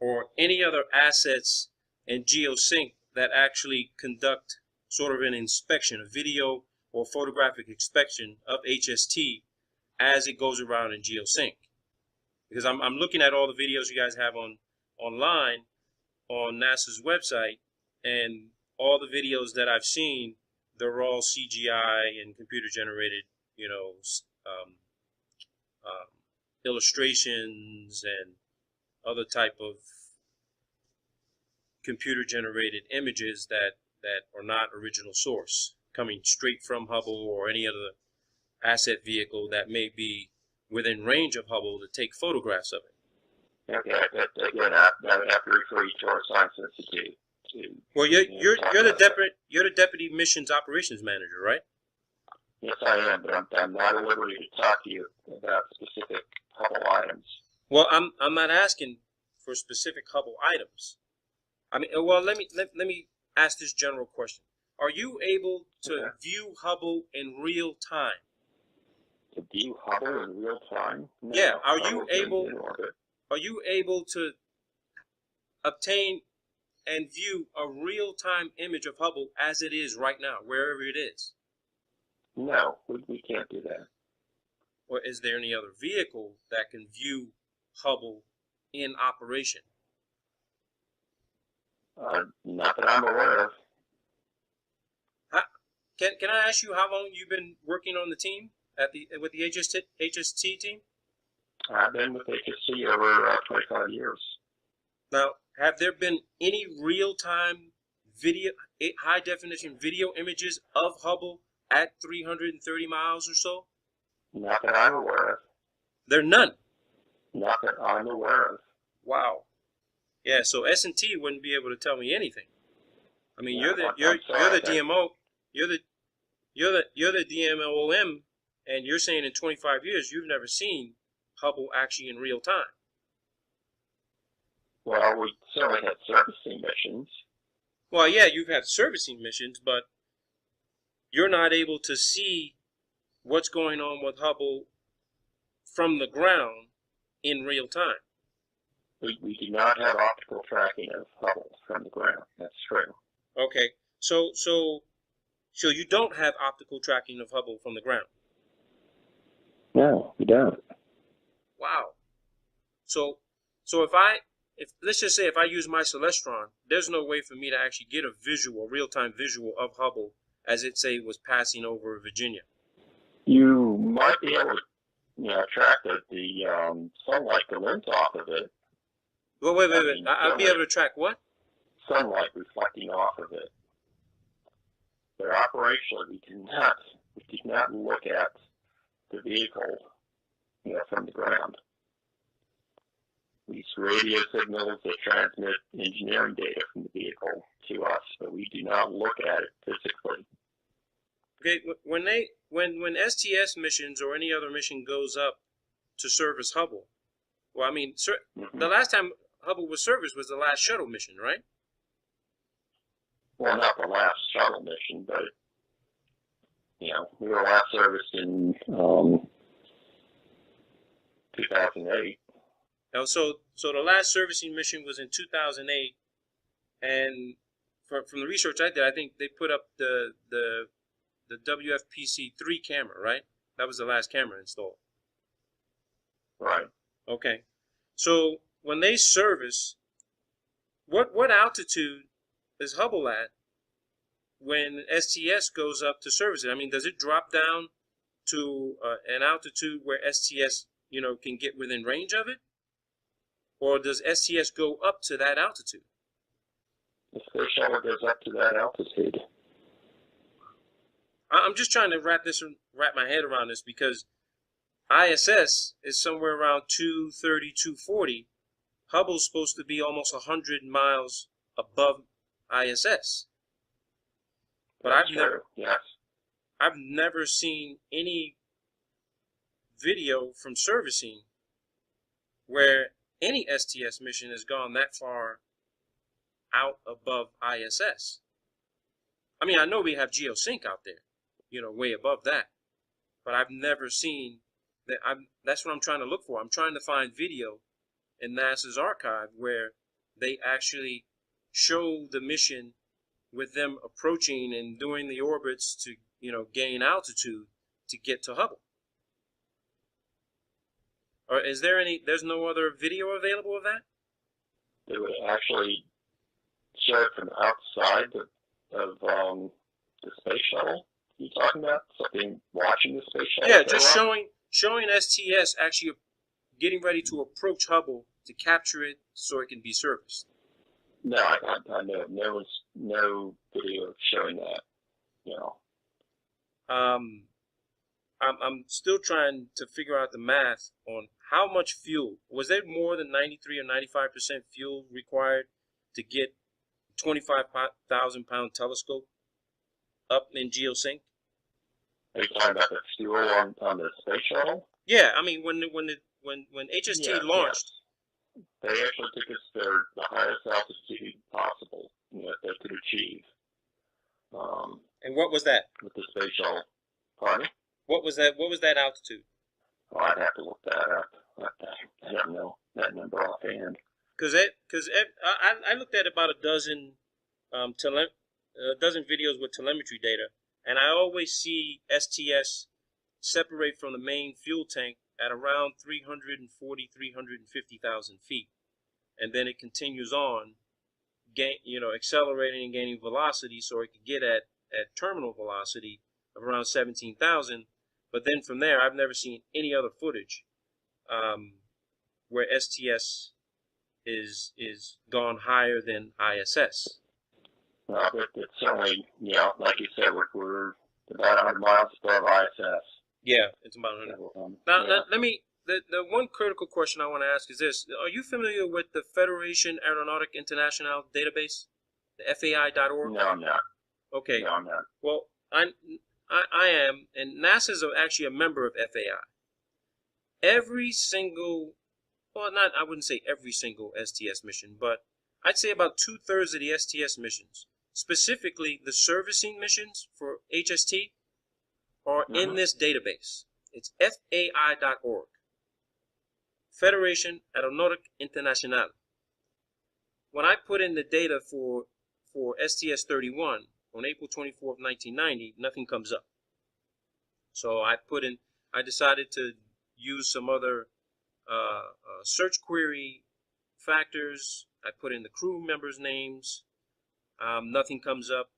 or any other assets in GeoSync that actually conduct sort of an inspection, a video or photographic inspection of HST as it goes around in GeoSync. Because I'm looking at all the videos you guys have online on NASA's website, and all the videos that I've seen, they're all CGI and computer generated, illustrations and other type of computer generated images that are not original source, coming straight from Hubble or any other asset vehicle that may be within range of Hubble to take photographs of it. Okay, but again, I have to refer you to our Science Institute. Well, you're the deputy missions operations manager, right? Yes, I am, but I'm not at liberty to talk to you about specific Hubble items. Well, I'm not asking for specific Hubble items. I mean, well, let me ask this general question: are you able to view Hubble in real time? To view Hubble in real time? No, Yeah. Are you able to obtain and view a real-time image of Hubble as it is right now, wherever it is? No, we can't do that. Or is there any other vehicle that can view Hubble in operation? Not that I'm aware of. Can I ask you how long you've been working on the team with the HST team? I've been with HST over 25 years. Now, have there been any real-time video, high-definition video images of Hubble at 330 miles or so? Not that I'm aware of. There are none? Not that I'm aware of. Wow. Yeah, so S&T wouldn't be able to tell me anything. I mean, you're the DMO, you're the DMOM, and you're saying in 25 years you've never seen Hubble actually in real time. Well, we certainly had servicing missions. Well, yeah, you've had servicing missions, but you're not able to see what's going on with Hubble from the ground in real time. We do not have optical tracking of Hubble from the ground. That's true. Okay, so you don't have optical tracking of Hubble from the ground? No, we don't. Wow. So if let's just say if I use my Celestron, there's no way for me to actually get a visual, real-time visual of Hubble as it say was passing over Virginia. You might be able to, track the sunlight that lens off of it. Well, wait. I'll be able to track what? Sunlight reflecting off of it. But operationally, we do not look at the vehicle, from the ground. We use radio signals that transmit engineering data from the vehicle to us, but we do not look at it physically. Okay, when STS missions or any other mission goes up to service Hubble, well, I mean, the last time Hubble was serviced was the last shuttle mission, right? Well, not the last shuttle mission, but we were last serviced in 2008. Now, so the last servicing mission was in 2008, and from the research I did, I think they put up the WFPC-3 camera, right? That was the last camera installed. Right. Okay. So when they service, what altitude is Hubble at when STS goes up to service it? I mean, does it drop down to an altitude where STS, can get within range of it? Or does STS go up to that altitude? The space shuttle goes up to that altitude. I'm just trying to wrap my head around this because ISS is somewhere around 230, 240. Hubble's supposed to be almost 100 miles above ISS. But I've never seen any video from servicing where any STS mission has gone that far out above ISS. I mean, I know we have geosync out there, way above that, but I've never seen that. That's what I'm trying to look for. I'm trying to find video in NASA's archive where they actually show the mission with them approaching and doing the orbits to, gain altitude to get to Hubble. Or is there there's no other video available of that? They would actually show it from outside of the space shuttle. Are you talking about something watching the space shuttle? Yeah, just showing STS actually getting ready to approach Hubble to capture it so it can be serviced. No, I know no video showing that. I'm still trying to figure out the math on how much fuel. Was there more than 93 or 95% fuel required to get 25,000 pound telescope up in geosync? Are you talking about the fuel on the space shuttle? Yeah, I mean when HST launched, they actually took us to the highest altitude possible that they could achieve. And what was that? With the space shuttle. Pardon? What was that? What was that altitude? Oh, I'd have to look that up. I don't know that number offhand. Because I looked at about a dozen videos with telemetry data, and I always see STS separate from the main fuel tank at around 350,000 feet, and then it continues on, accelerating and gaining velocity, so it could get at terminal velocity of around 17,000. But then from there, I've never seen any other footage where STS is gone higher than ISS. Well, it's certainly, like you said, we're about 100 miles above ISS. Yeah, it's about 100. Now, let me. The one critical question I want to ask is this: are you familiar with the Federation Aeronautique Internationale database, the FAI.org? No, I'm not. Okay. No, I'm not. Well, I am, and NASA is actually a member of FAI. Every single, I wouldn't say every single STS mission, but I'd say about 2/3 of the STS missions, specifically the servicing missions for HST, are in this database. It's FAI.org. Federation Aeronautique Internationale. When I put in the data for STS-31 on April 24th, 1990, nothing comes up. So I decided to use some other search query factors. I put in the crew members' names. Nothing comes up.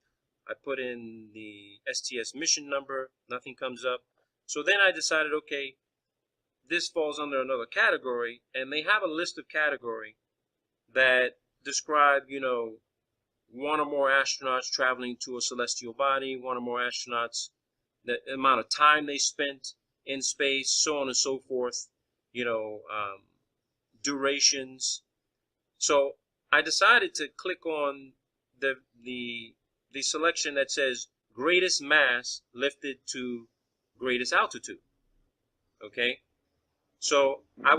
I put in the STS mission number. Nothing comes up. So then I decided, okay, this falls under another category, and they have a list of category that describe, one or more astronauts traveling to a celestial body, one or more astronauts, the amount of time they spent in space, so on and so forth, durations. So I decided to click on the selection that says greatest mass lifted to greatest altitude. Okay? So I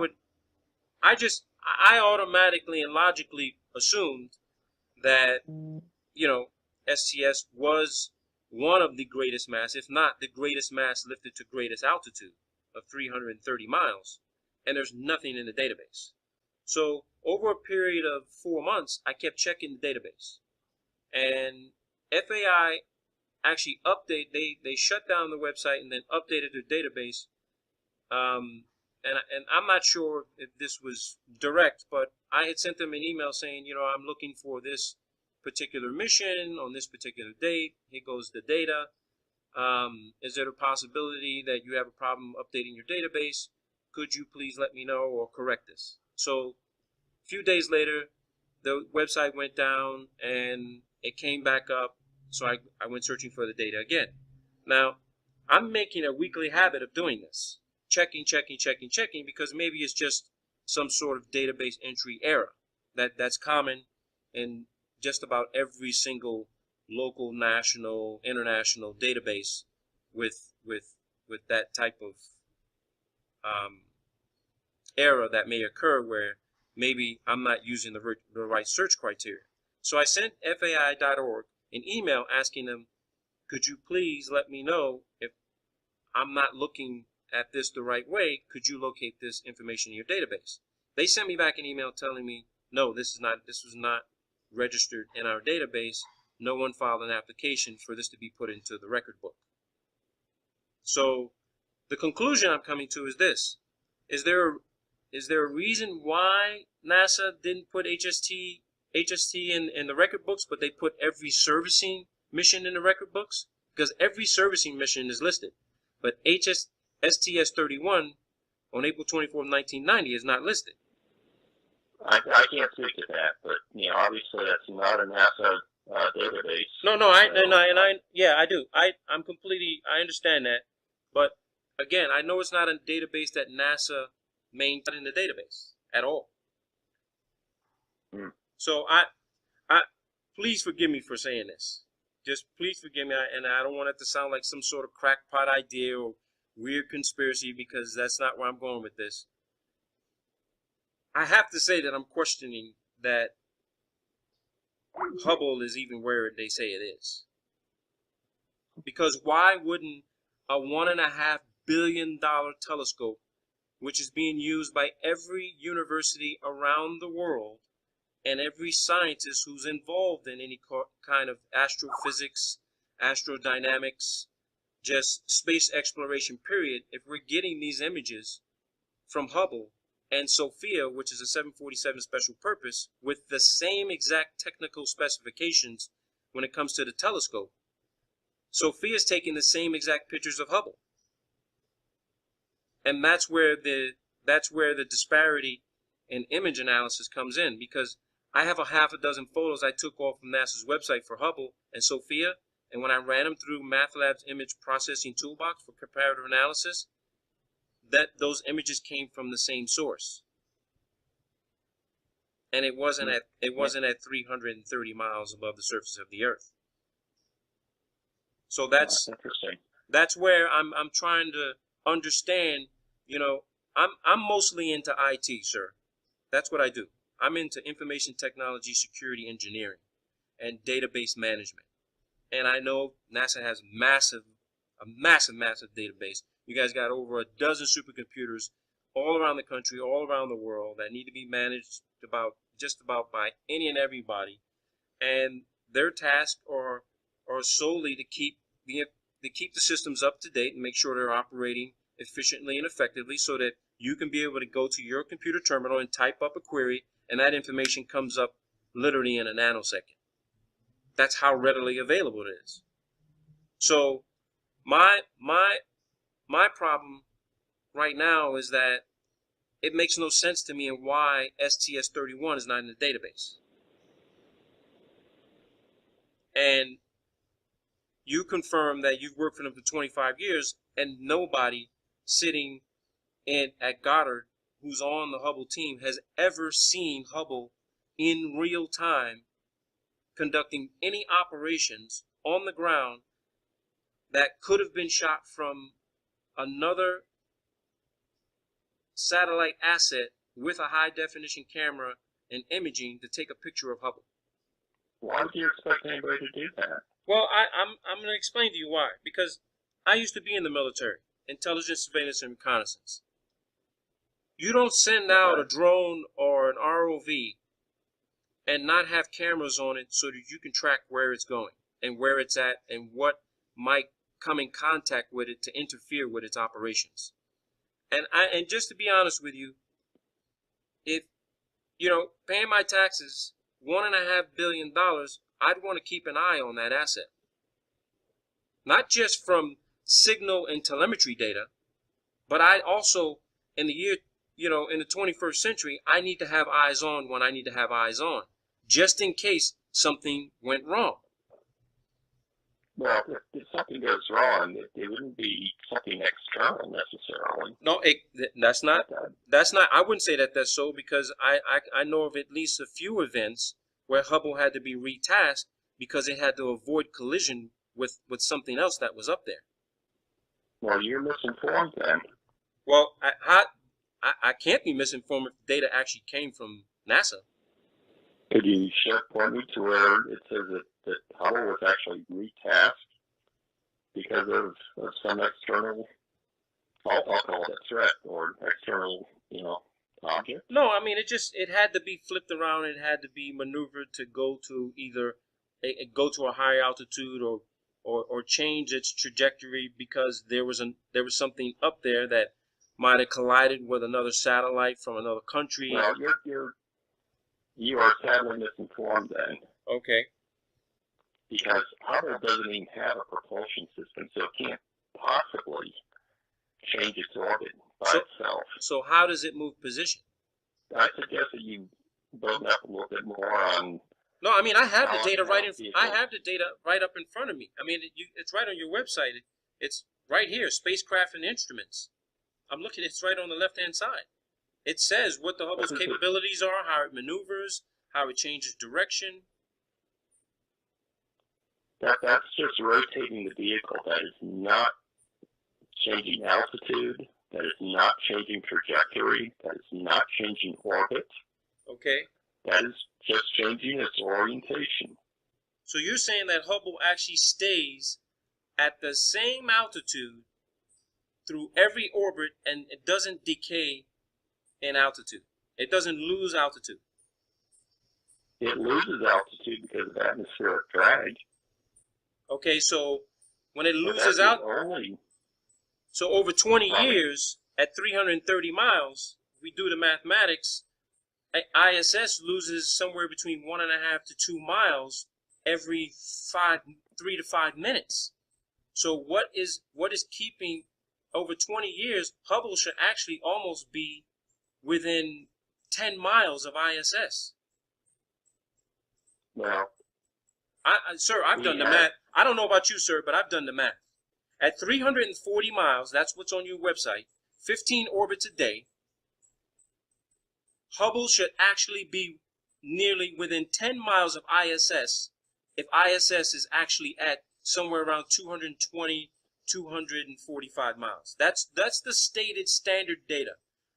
automatically and logically assumed that, STS was one of the greatest mass, if not the greatest mass lifted to greatest altitude of 330 miles. And there's nothing in the database. So over a period of 4 months, I kept checking the database. And FAI actually they shut down the website and then updated their database. And I'm not sure if this was direct, but I had sent them an email saying, I'm looking for this particular mission on this particular date. Here goes the data. Is there a possibility that you have a problem updating your database? Could you please let me know or correct this? So a few days later, the website went down and it came back up. So I went searching for the data again. Now, I'm making a weekly habit of doing this. Checking, because maybe it's just some sort of database entry error that's common in just about every single local, national, international database with that type of error that may occur where maybe I'm not using the right search criteria. So I sent FAI.org an email asking them, could you please let me know if I'm not looking at this the right way, could you locate this information in your database? They sent me back an email telling me, no, this was not registered in our database. No one filed an application for this to be put into the record book. So the conclusion I'm coming to is this. Is there a reason why NASA didn't put HST in the record books, but they put every servicing mission in the record books? Because every servicing mission is listed, but STS-31 on April 24, 1990 is not listed. I can't speak to that, but obviously that's not a NASA database. No, I do. I understand that, but again, I know it's not a database that NASA maintains in the database at all. So I please forgive me for saying this. Just please forgive me, and I don't want it to sound like some sort of crackpot idea or weird conspiracy, because that's not where I'm going with this. I have to say that I'm questioning that Hubble is even where they say it is. Because why wouldn't a $1.5 billion telescope, which is being used by every university around the world and every scientist who's involved in any kind of astrophysics, astrodynamics, just space exploration period, if we're getting these images from Hubble and Sophia, which is a 747 special purpose, with the same exact technical specifications when it comes to the telescope, Sophia's taking the same exact pictures of Hubble. And that's where the disparity in image analysis comes in, because I have a half a dozen photos I took off from NASA's website for Hubble and Sophia, and when I ran them through MATLAB's image processing toolbox for comparative analysis, those images came from the same source. And it wasn't at 330 miles above the surface of the Earth. So that's interesting. That's where I'm trying to understand. You know, I'm mostly into IT, sir. That's what I do. I'm into information technology, security engineering, and database management. And I know NASA has a massive database. You guys got over a dozen supercomputers all around the country, all around the world, that need to be managed just about by any and everybody. And their tasks are solely to keep the systems up to date and make sure they're operating efficiently and effectively, so that you can be able to go to your computer terminal and type up a query, and that information comes up literally in a nanosecond. That's how readily available it is. So my problem right now is that it makes no sense to me and why STS-31 is not in the database. And you confirm that you've worked for them for 25 years, and nobody sitting at Goddard who's on the Hubble team has ever seen Hubble in real time conducting any operations on the ground that could have been shot from another satellite asset with a high definition camera and imaging to take a picture of Hubble. Why would you expect anybody to do that? Well, I'm going to explain to you why. Because I used to be in the military, intelligence, surveillance, and reconnaissance. You don't send out a drone or an ROV and not have cameras on it so that you can track where it's going and where it's at and what might come in contact with it to interfere with its operations. And just to be honest with you, if, paying my taxes, $1.5 billion, I'd want to keep an eye on that asset. Not just from signal and telemetry data, but I also, in the year, in the 21st century, I need to have eyes on when I need to have eyes on, just in case something went wrong. Well, if something goes wrong, it wouldn't be something external necessarily. No, that's not. I wouldn't say that that's so, because I know of at least a few events where Hubble had to be retasked because it had to avoid collision with something else that was up there. Well, you're misinformed then. Well, I can't be misinformed if the data actually came from NASA. Could you point me to where it says that Hubble was actually retasked because of some external, I'll call it a threat, or external, object? No, I mean, it had to be flipped around. It had to be maneuvered to go to either go to a higher altitude or change its trajectory because there was something up there that might have collided with another satellite from another country. Well, you are sadly misinformed then. Okay. Because Hubble doesn't even have a propulsion system, so it can't possibly change its orbit by itself. So how does it move position? I suggest that you build up a little bit more on. No, I mean, I have the data right up in front of me. I mean, it's right on your website. It's right here, spacecraft and instruments. I'm looking, it's right on the left-hand side. It says what the Hubble's capabilities are, how it maneuvers, how it changes direction. That's just rotating the vehicle. That is not changing altitude. That is not changing trajectory. That is not changing orbit. Okay. That is just changing its orientation. So you're saying that Hubble actually stays at the same altitude through every orbit, and it doesn't decay in altitude. It doesn't lose altitude. It loses altitude because of atmospheric drag. Okay, so when it loses out, so over 20 years at 330 miles, we do the mathematics, ISS loses somewhere between 1.5 to 2 miles every 3 to 5 minutes. So what is keeping, over 20 years, Hubble should actually almost be within 10 miles of ISS. Well, sir, I've done the math. I don't know about you, sir, but I've done the math. At 340 miles, that's what's on your website, 15 orbits a day, Hubble should actually be nearly within 10 miles of ISS if ISS is actually at somewhere around 220, 245 miles. That's the stated standard data.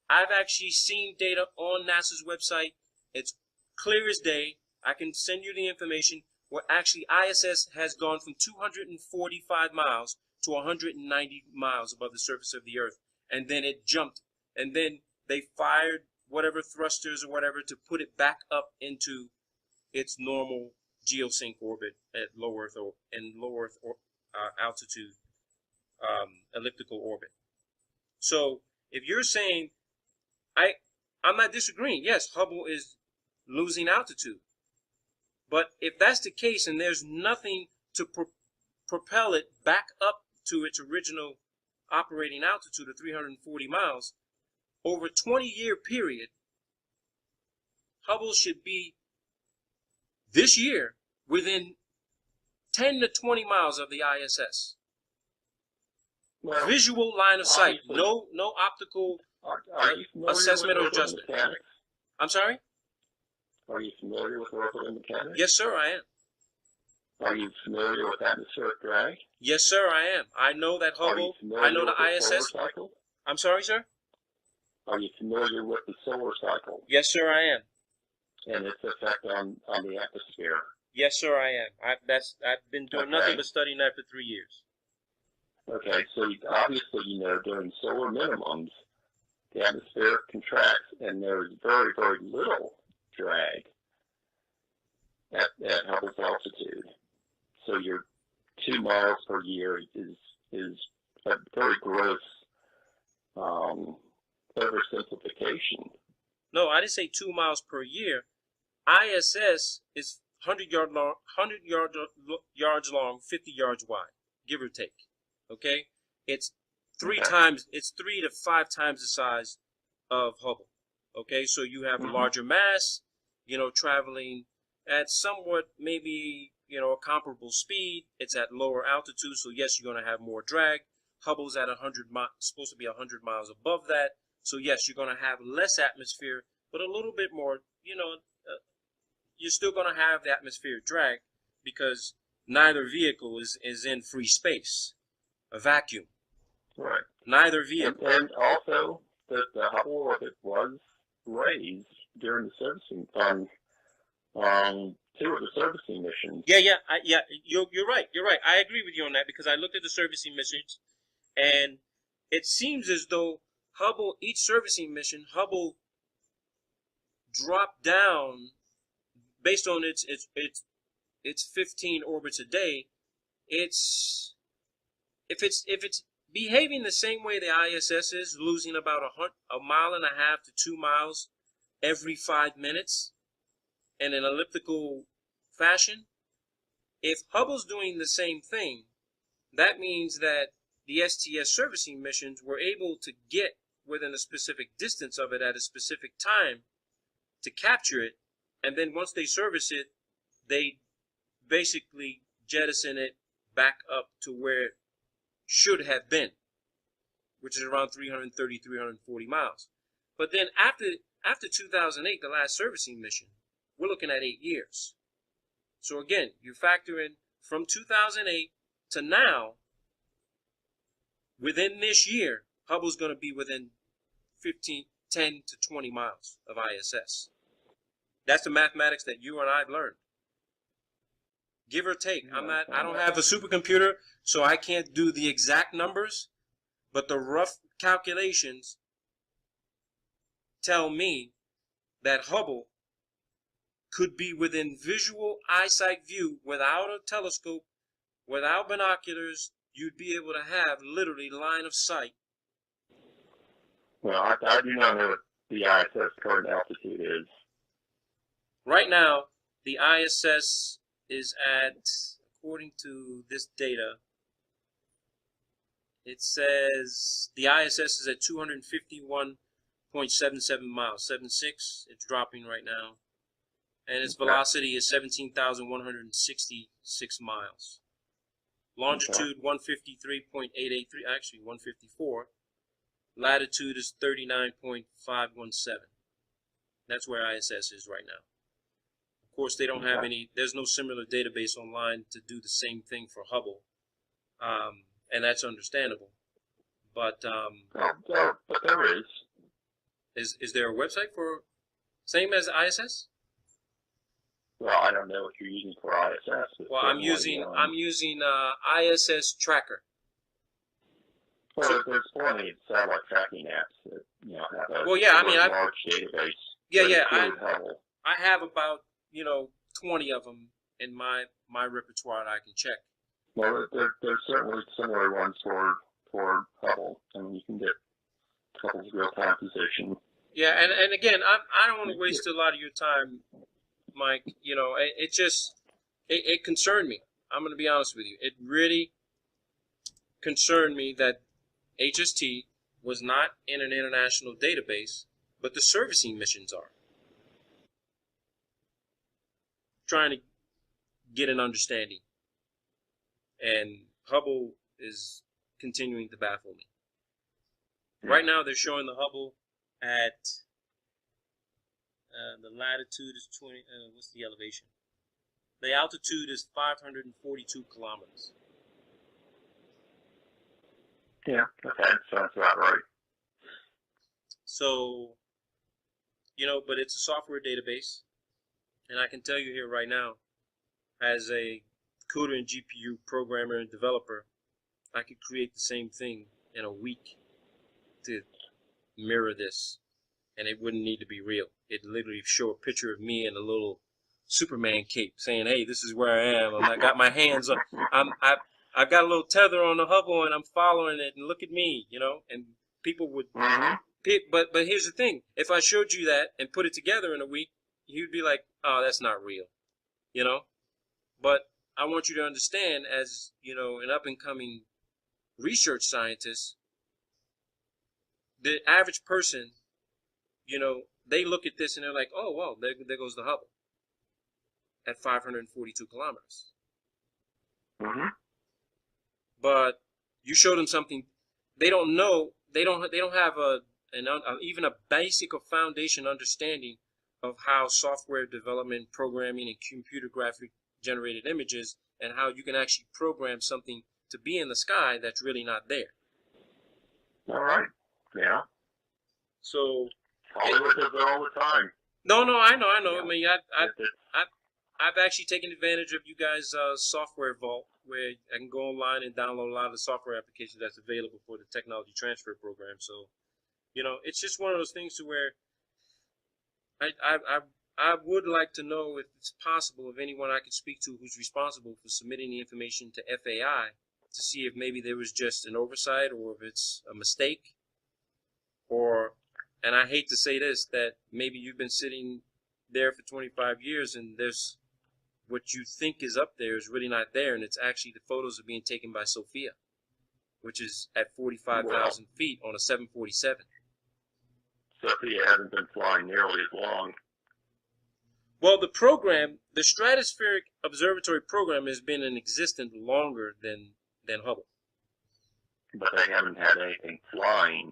I've actually seen data on NASA's website. It's clear as day. I can send you the information where actually ISS has gone from 245 miles to 190 miles above the surface of the Earth. And then it jumped. And then they fired whatever thrusters or whatever to put it back up into its normal geosync orbit at low Earth altitude elliptical orbit. So if you're saying, I'm not disagreeing. Yes, Hubble is losing altitude. But if that's the case and there's nothing to propel it back up to its original operating altitude of 340 miles, over a 20-year period, Hubble should be, this year, within 10 to 20 miles of the ISS. Well, visual line of sight, no optical assessment or adjustment. Mechanics? I'm sorry? Are you familiar with orbital mechanics? Yes, sir, I am. Are you familiar with atmospheric drag? Yes, sir, I am. I know that Hubble, I know the ISS. Cycle? I'm sorry, sir? Are you familiar with the solar cycle? Yes, sir, I am. And its effect on the atmosphere? Yes, sir, I am. I've been doing nothing but studying that for 3 years. Okay, so obviously you know during solar minimums, the atmosphere contracts and there's very, very little drag at Hubble's altitude. So your 2 miles per year is a very gross oversimplification. No, I didn't say 2 miles per year. ISS is 100 yards long, 50 yards wide, give or take. Okay, it's 3 to 5 times the size of Hubble. Okay, so you have a larger mass, traveling at somewhat maybe a comparable speed. It's at lower altitude, so yes, you're going to have more drag. Hubble's at 100 supposed to be 100 miles above that, so yes, you're going to have less atmosphere, but a little bit more. You're still going to have the atmospheric drag because neither vehicle is in free space, a vacuum. Right. Neither vehicle. And also, the Hubble orbit was raised during the servicing on 2 of the servicing missions. Yeah. You're right. You're right. I agree with you on that because I looked at the servicing missions, and it seems as though Hubble, each servicing mission, Hubble dropped down based on its 15 orbits a day. If it's behaving the same way the ISS is, losing about a mile and a half to 2 miles every 5 minutes in an elliptical fashion, if Hubble's doing the same thing, that means that the STS servicing missions were able to get within a specific distance of it at a specific time to capture it, and then once they service it, they basically jettison it back up to where should have been, which is around 330, 340 miles. But then after 2008, the last servicing mission, we're looking at 8 years. So again, you factor in from 2008 to now, within this year, Hubble's going to be within 10 to 20 miles of ISS. That's the mathematics that you and I've learned. Give or take. I don't have a supercomputer, so I can't do the exact numbers, but the rough calculations tell me that Hubble could be within visual eyesight view without a telescope, without binoculars. You'd be able to have literally line of sight. Well, I do not know what the ISS current altitude is. Right now, the ISS is at, according to this data, it says the ISS is at 251.77 miles, 76. It's dropping right now. And its velocity is 17,166 miles. Longitude 153.883, actually 154. Latitude is 39.517. That's where ISS is right now. Of course, they don't have any, there's no similar database online to do the same thing for Hubble. And that's understandable. But but there is. Is there a website for same as ISS? Well, I don't know what you're using for ISS. Well, I'm using ISS Tracker. Well, there's plenty of satellite tracking apps that have a well, yeah, I mean, large database. I have about 20 of them in my repertoire that I can check. Well, there's certainly similar ones for Hubble. I mean, you can get Hubble's real-time position. Yeah, and again, I don't want to waste a lot of your time, Mike. It concerned me. I'm going to be honest with you. It really concerned me that HST was not in an international database, but the servicing missions are. Trying to get an understanding. And Hubble is continuing to baffle me. Right now, they're showing the Hubble at the latitude is 20. What's the elevation? The altitude is 542 kilometers. Yeah, okay, sounds about right. So, but it's a software database, and I can tell you here right now, as a CUDA and GPU programmer and developer, I could create the same thing in a week to mirror this, and it wouldn't need to be real. It'd literally show a picture of me in a little Superman cape, saying, "Hey, this is where I am. I got my hands on. I've got a little tether on the Hubble, and I'm following it. And look at me, And people would. But here's the thing: if I showed you that and put it together in a week, you'd be like, "Oh, that's not real," But I want you to understand, as an up-and-coming research scientist, the average person, they look at this and they're like, "Oh, well, there goes the Hubble at 542 kilometers." Mm-hmm. But you show them something they don't know. They don't have even a basic or foundation understanding of how software development, programming, and computer graphic generated images, and how you can actually program something to be in the sky that's really not there. All right. Yeah. So Hollywood does it all the time. No, I know. Yeah. I mean, I've actually taken advantage of you guys' software vault, where I can go online and download a lot of the software applications that's available for the technology transfer program. So, it's just one of those things to where I would like to know if it's possible, if anyone I could speak to who's responsible for submitting the information to FAI, to see if maybe there was just an oversight or if it's a mistake. And I hate to say this, that maybe you've been sitting there for 25 years and there's what you think is up there is really not there, and it's actually the photos are being taken by Sophia, which is at 45,000 feet on a 747. Sophia hasn't been flying nearly as long. Well, the program, the Stratospheric Observatory program, has been in existence longer than Hubble. but they haven't had anything flying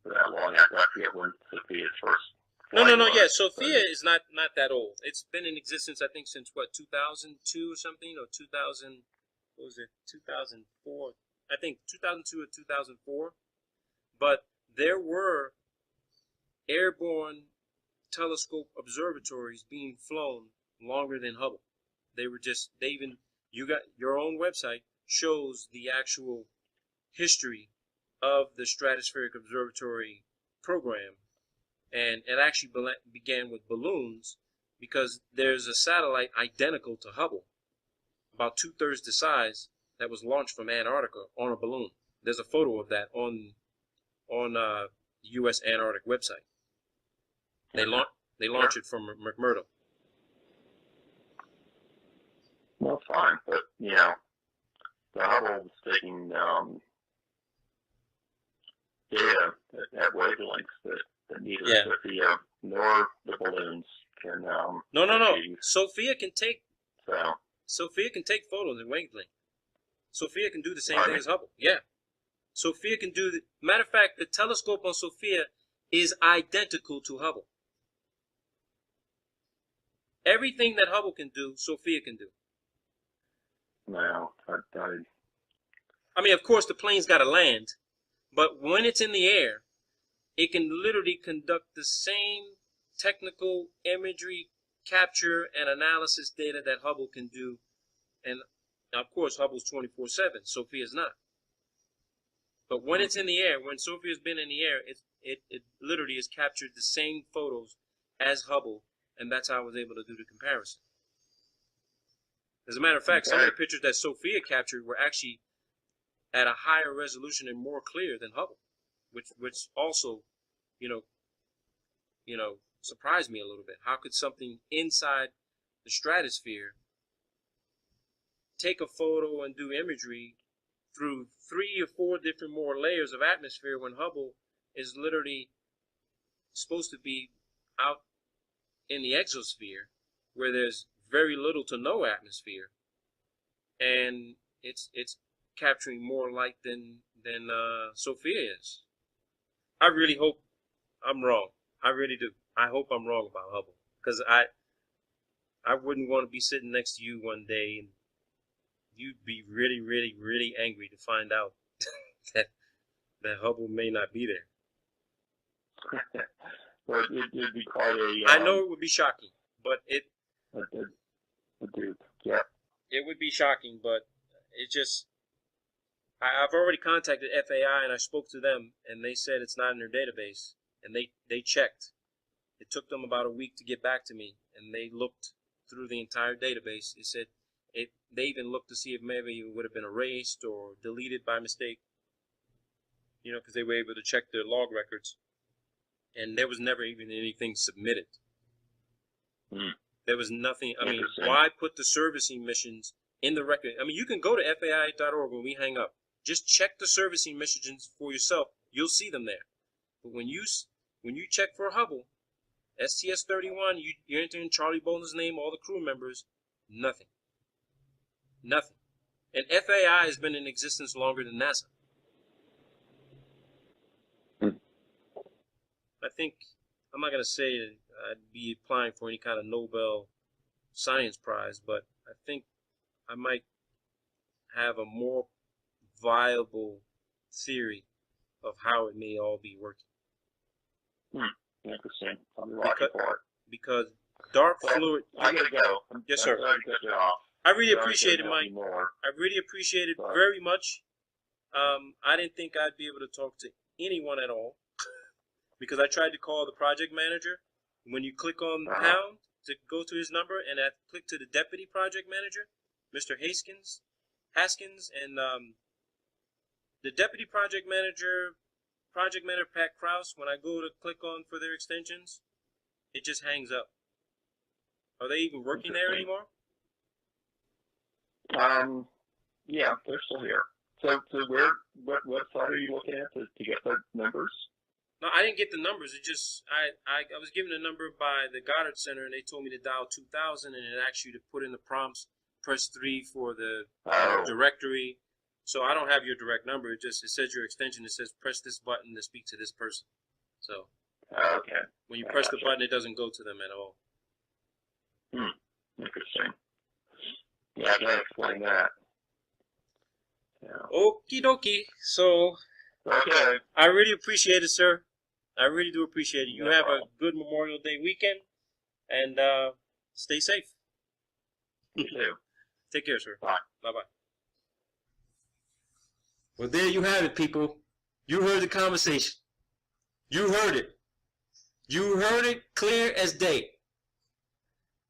for that long. I forget when Sophia's first. No. Yeah, Sophia is not that old. It's been in existence, I think, since what, 2002 or something, or 2000. What was it? 2004. I think 2002 or 2004. But there were airborne telescope observatories being flown longer than Hubble. You got your own website shows the actual history of the Stratospheric Observatory program, and it actually began with balloons, because there's a satellite identical to Hubble, about 2/3 the size, that was launched from Antarctica on a balloon. There's a photo of that on the U.S. Antarctic website. They launch it from McMurdo. Well, fine, but the Hubble was taking data at wavelengths that neither Sophia nor the balloons can. No. Sophia can take. So. Sophia can take photos in wavelength. Sophia can do the same thing as Hubble. Yeah. Sophia can do the. Matter of fact, the telescope on Sophia is identical to Hubble. Everything that Hubble can do, Sophia can do. No, I mean, of course, the plane's got to land, but when it's in the air, it can literally conduct the same technical imagery capture and analysis data that Hubble can do. And of course, Hubble's 24/7. Sophia's not. But when it's in the air, when Sophia's been in the air, it literally has captured the same photos as Hubble, and that's how I was able to do the comparison. As a matter of fact, some of the pictures that Sophia captured were actually at a higher resolution and more clear than Hubble, which also, surprised me a little bit. How could something inside the stratosphere take a photo and do imagery through 3 or 4 different more layers of atmosphere when Hubble is literally supposed to be out in the exosphere where there's very little to no atmosphere, and it's capturing more light than Sophia is. I really hope I'm wrong. I really do. I hope I'm wrong about Hubble, because I wouldn't want to be sitting next to you one day and you'd be really, really, really angry to find out that Hubble may not be there. Well, it'd be quite a. I know it would be shocking, but it would be shocking, but it just. I've already contacted FAI and I spoke to them, and they said it's not in their database, and they checked. It took them about a week to get back to me, and they looked through the entire database. They said they even looked to see if maybe it would have been erased or deleted by mistake, because they were able to check their log records, and there was never even anything submitted. There was nothing. I mean, why put the servicing missions in the record? I mean, you can go to FAI.org when we hang up. Just check the servicing missions for yourself. You'll see them there. But when you check for Hubble, STS-31, you enter in Charlie Bolden's name, all the crew members, nothing. Nothing. And FAI has been in existence longer than NASA. I think, I'm not going to say I'd be applying for any kind of Nobel Science Prize, but I think I might have a more viable theory of how it may all be working. Interesting. I'll be watching for it. Because dark fluid. I gotta go. Yes, sir. I really appreciate it, Mike. I really appreciate it very much. I didn't think I'd be able to talk to anyone at all because I tried to call the project manager. When you click on pound to go to his number, and I click to the deputy project manager, Mr. Haskins, and the deputy project manager, Pat Krause, when I go to click on for their extensions, it just hangs up. Are they even working there anymore? Yeah, they're still here. So what website are you looking at to get the numbers? No, I didn't get the numbers. It just, I was given a number by the Goddard Center, and they told me to dial 2000, and it asked you to put in the prompts, press 3 for the directory, So I don't have your direct number. It says your extension. It says press this button to speak to this person. So Okay. when you press the button, it doesn't go to them at all. Interesting. Yeah, I can explain that. Yeah. Okie dokie. So Okay. I really appreciate it, sir. I really do appreciate it. You No have problem. a good Memorial Day weekend, and stay safe. You too. Take care, sir. Bye. Bye-bye. Well, there you have it, people. You heard the conversation. You heard it. You heard it clear as day.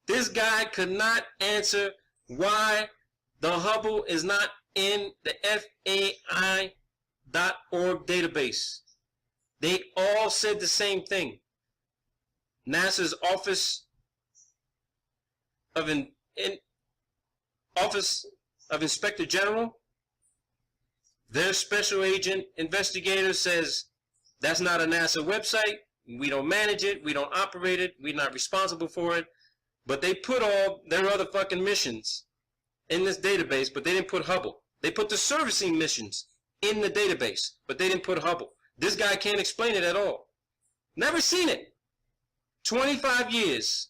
This guy could not answer why the Hubble is not in the FAI.org database. They all said the same thing. NASA's Office of Inspector General, their special agent investigator says that's not a NASA website. We don't manage it. We don't operate it. We're not responsible for it. But they put all their other fucking missions in this database, but they didn't put Hubble. They put the servicing missions in the database, but they didn't put Hubble. This guy can't explain it at all. Never seen it. 25 years.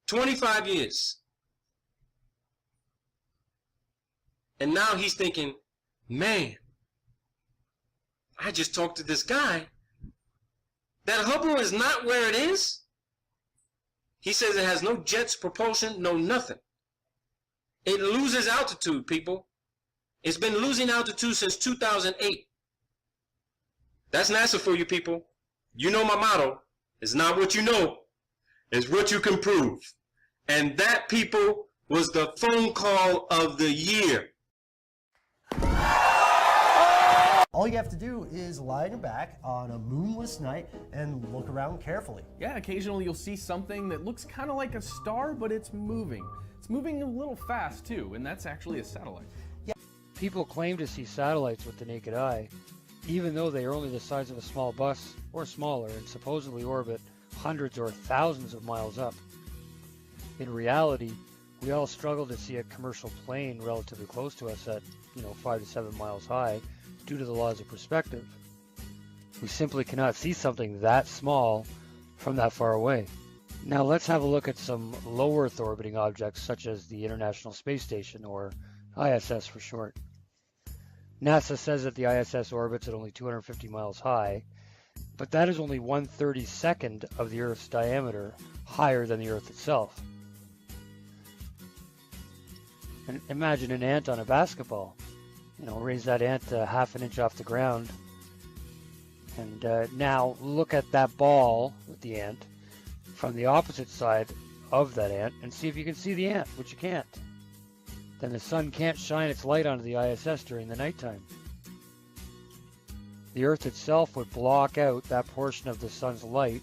25 years. And now he's thinking, man, I just talked to this guy. That Hubble is not where it is. He says it has no jets, propulsion, no nothing. It loses altitude, people. It's been losing altitude since 2008. That's NASA for you people. You know my motto. It's not what you know. It's what you can prove. And that, people, was the phone call of the year. All you have to do is lie on your back on a moonless night and look around carefully. Yeah, occasionally you'll see something that looks kind of like a star, but it's moving. It's moving a little fast too, and that's actually a satellite. Yeah. People claim to see satellites with the naked eye, even though they are only the size of a small bus or smaller and supposedly orbit hundreds or thousands of miles up. In reality, we all struggle to see a commercial plane relatively close to us at, 5 to 7 miles high due to the laws of perspective. We simply cannot see something that small from that far away. Now let's have a look at some low Earth orbiting objects such as the International Space Station, or ISS for short. NASA says that the ISS orbits at only 250 miles high, but that is only 1/32 of the Earth's diameter higher than the Earth itself. And imagine an ant on a basketball. Raise that ant half an inch off the ground. And now look at that ball with the ant from the opposite side of that ant and see if you can see the ant, which you can't. Then the sun can't shine its light onto the ISS during the nighttime. The Earth itself would block out that portion of the sun's light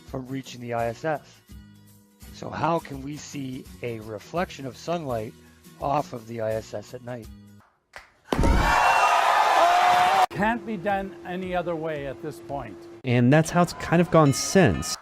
from reaching the ISS. So how can we see a reflection of sunlight off of the ISS at night? Can't be done any other way at this point. And that's how it's kind of gone since.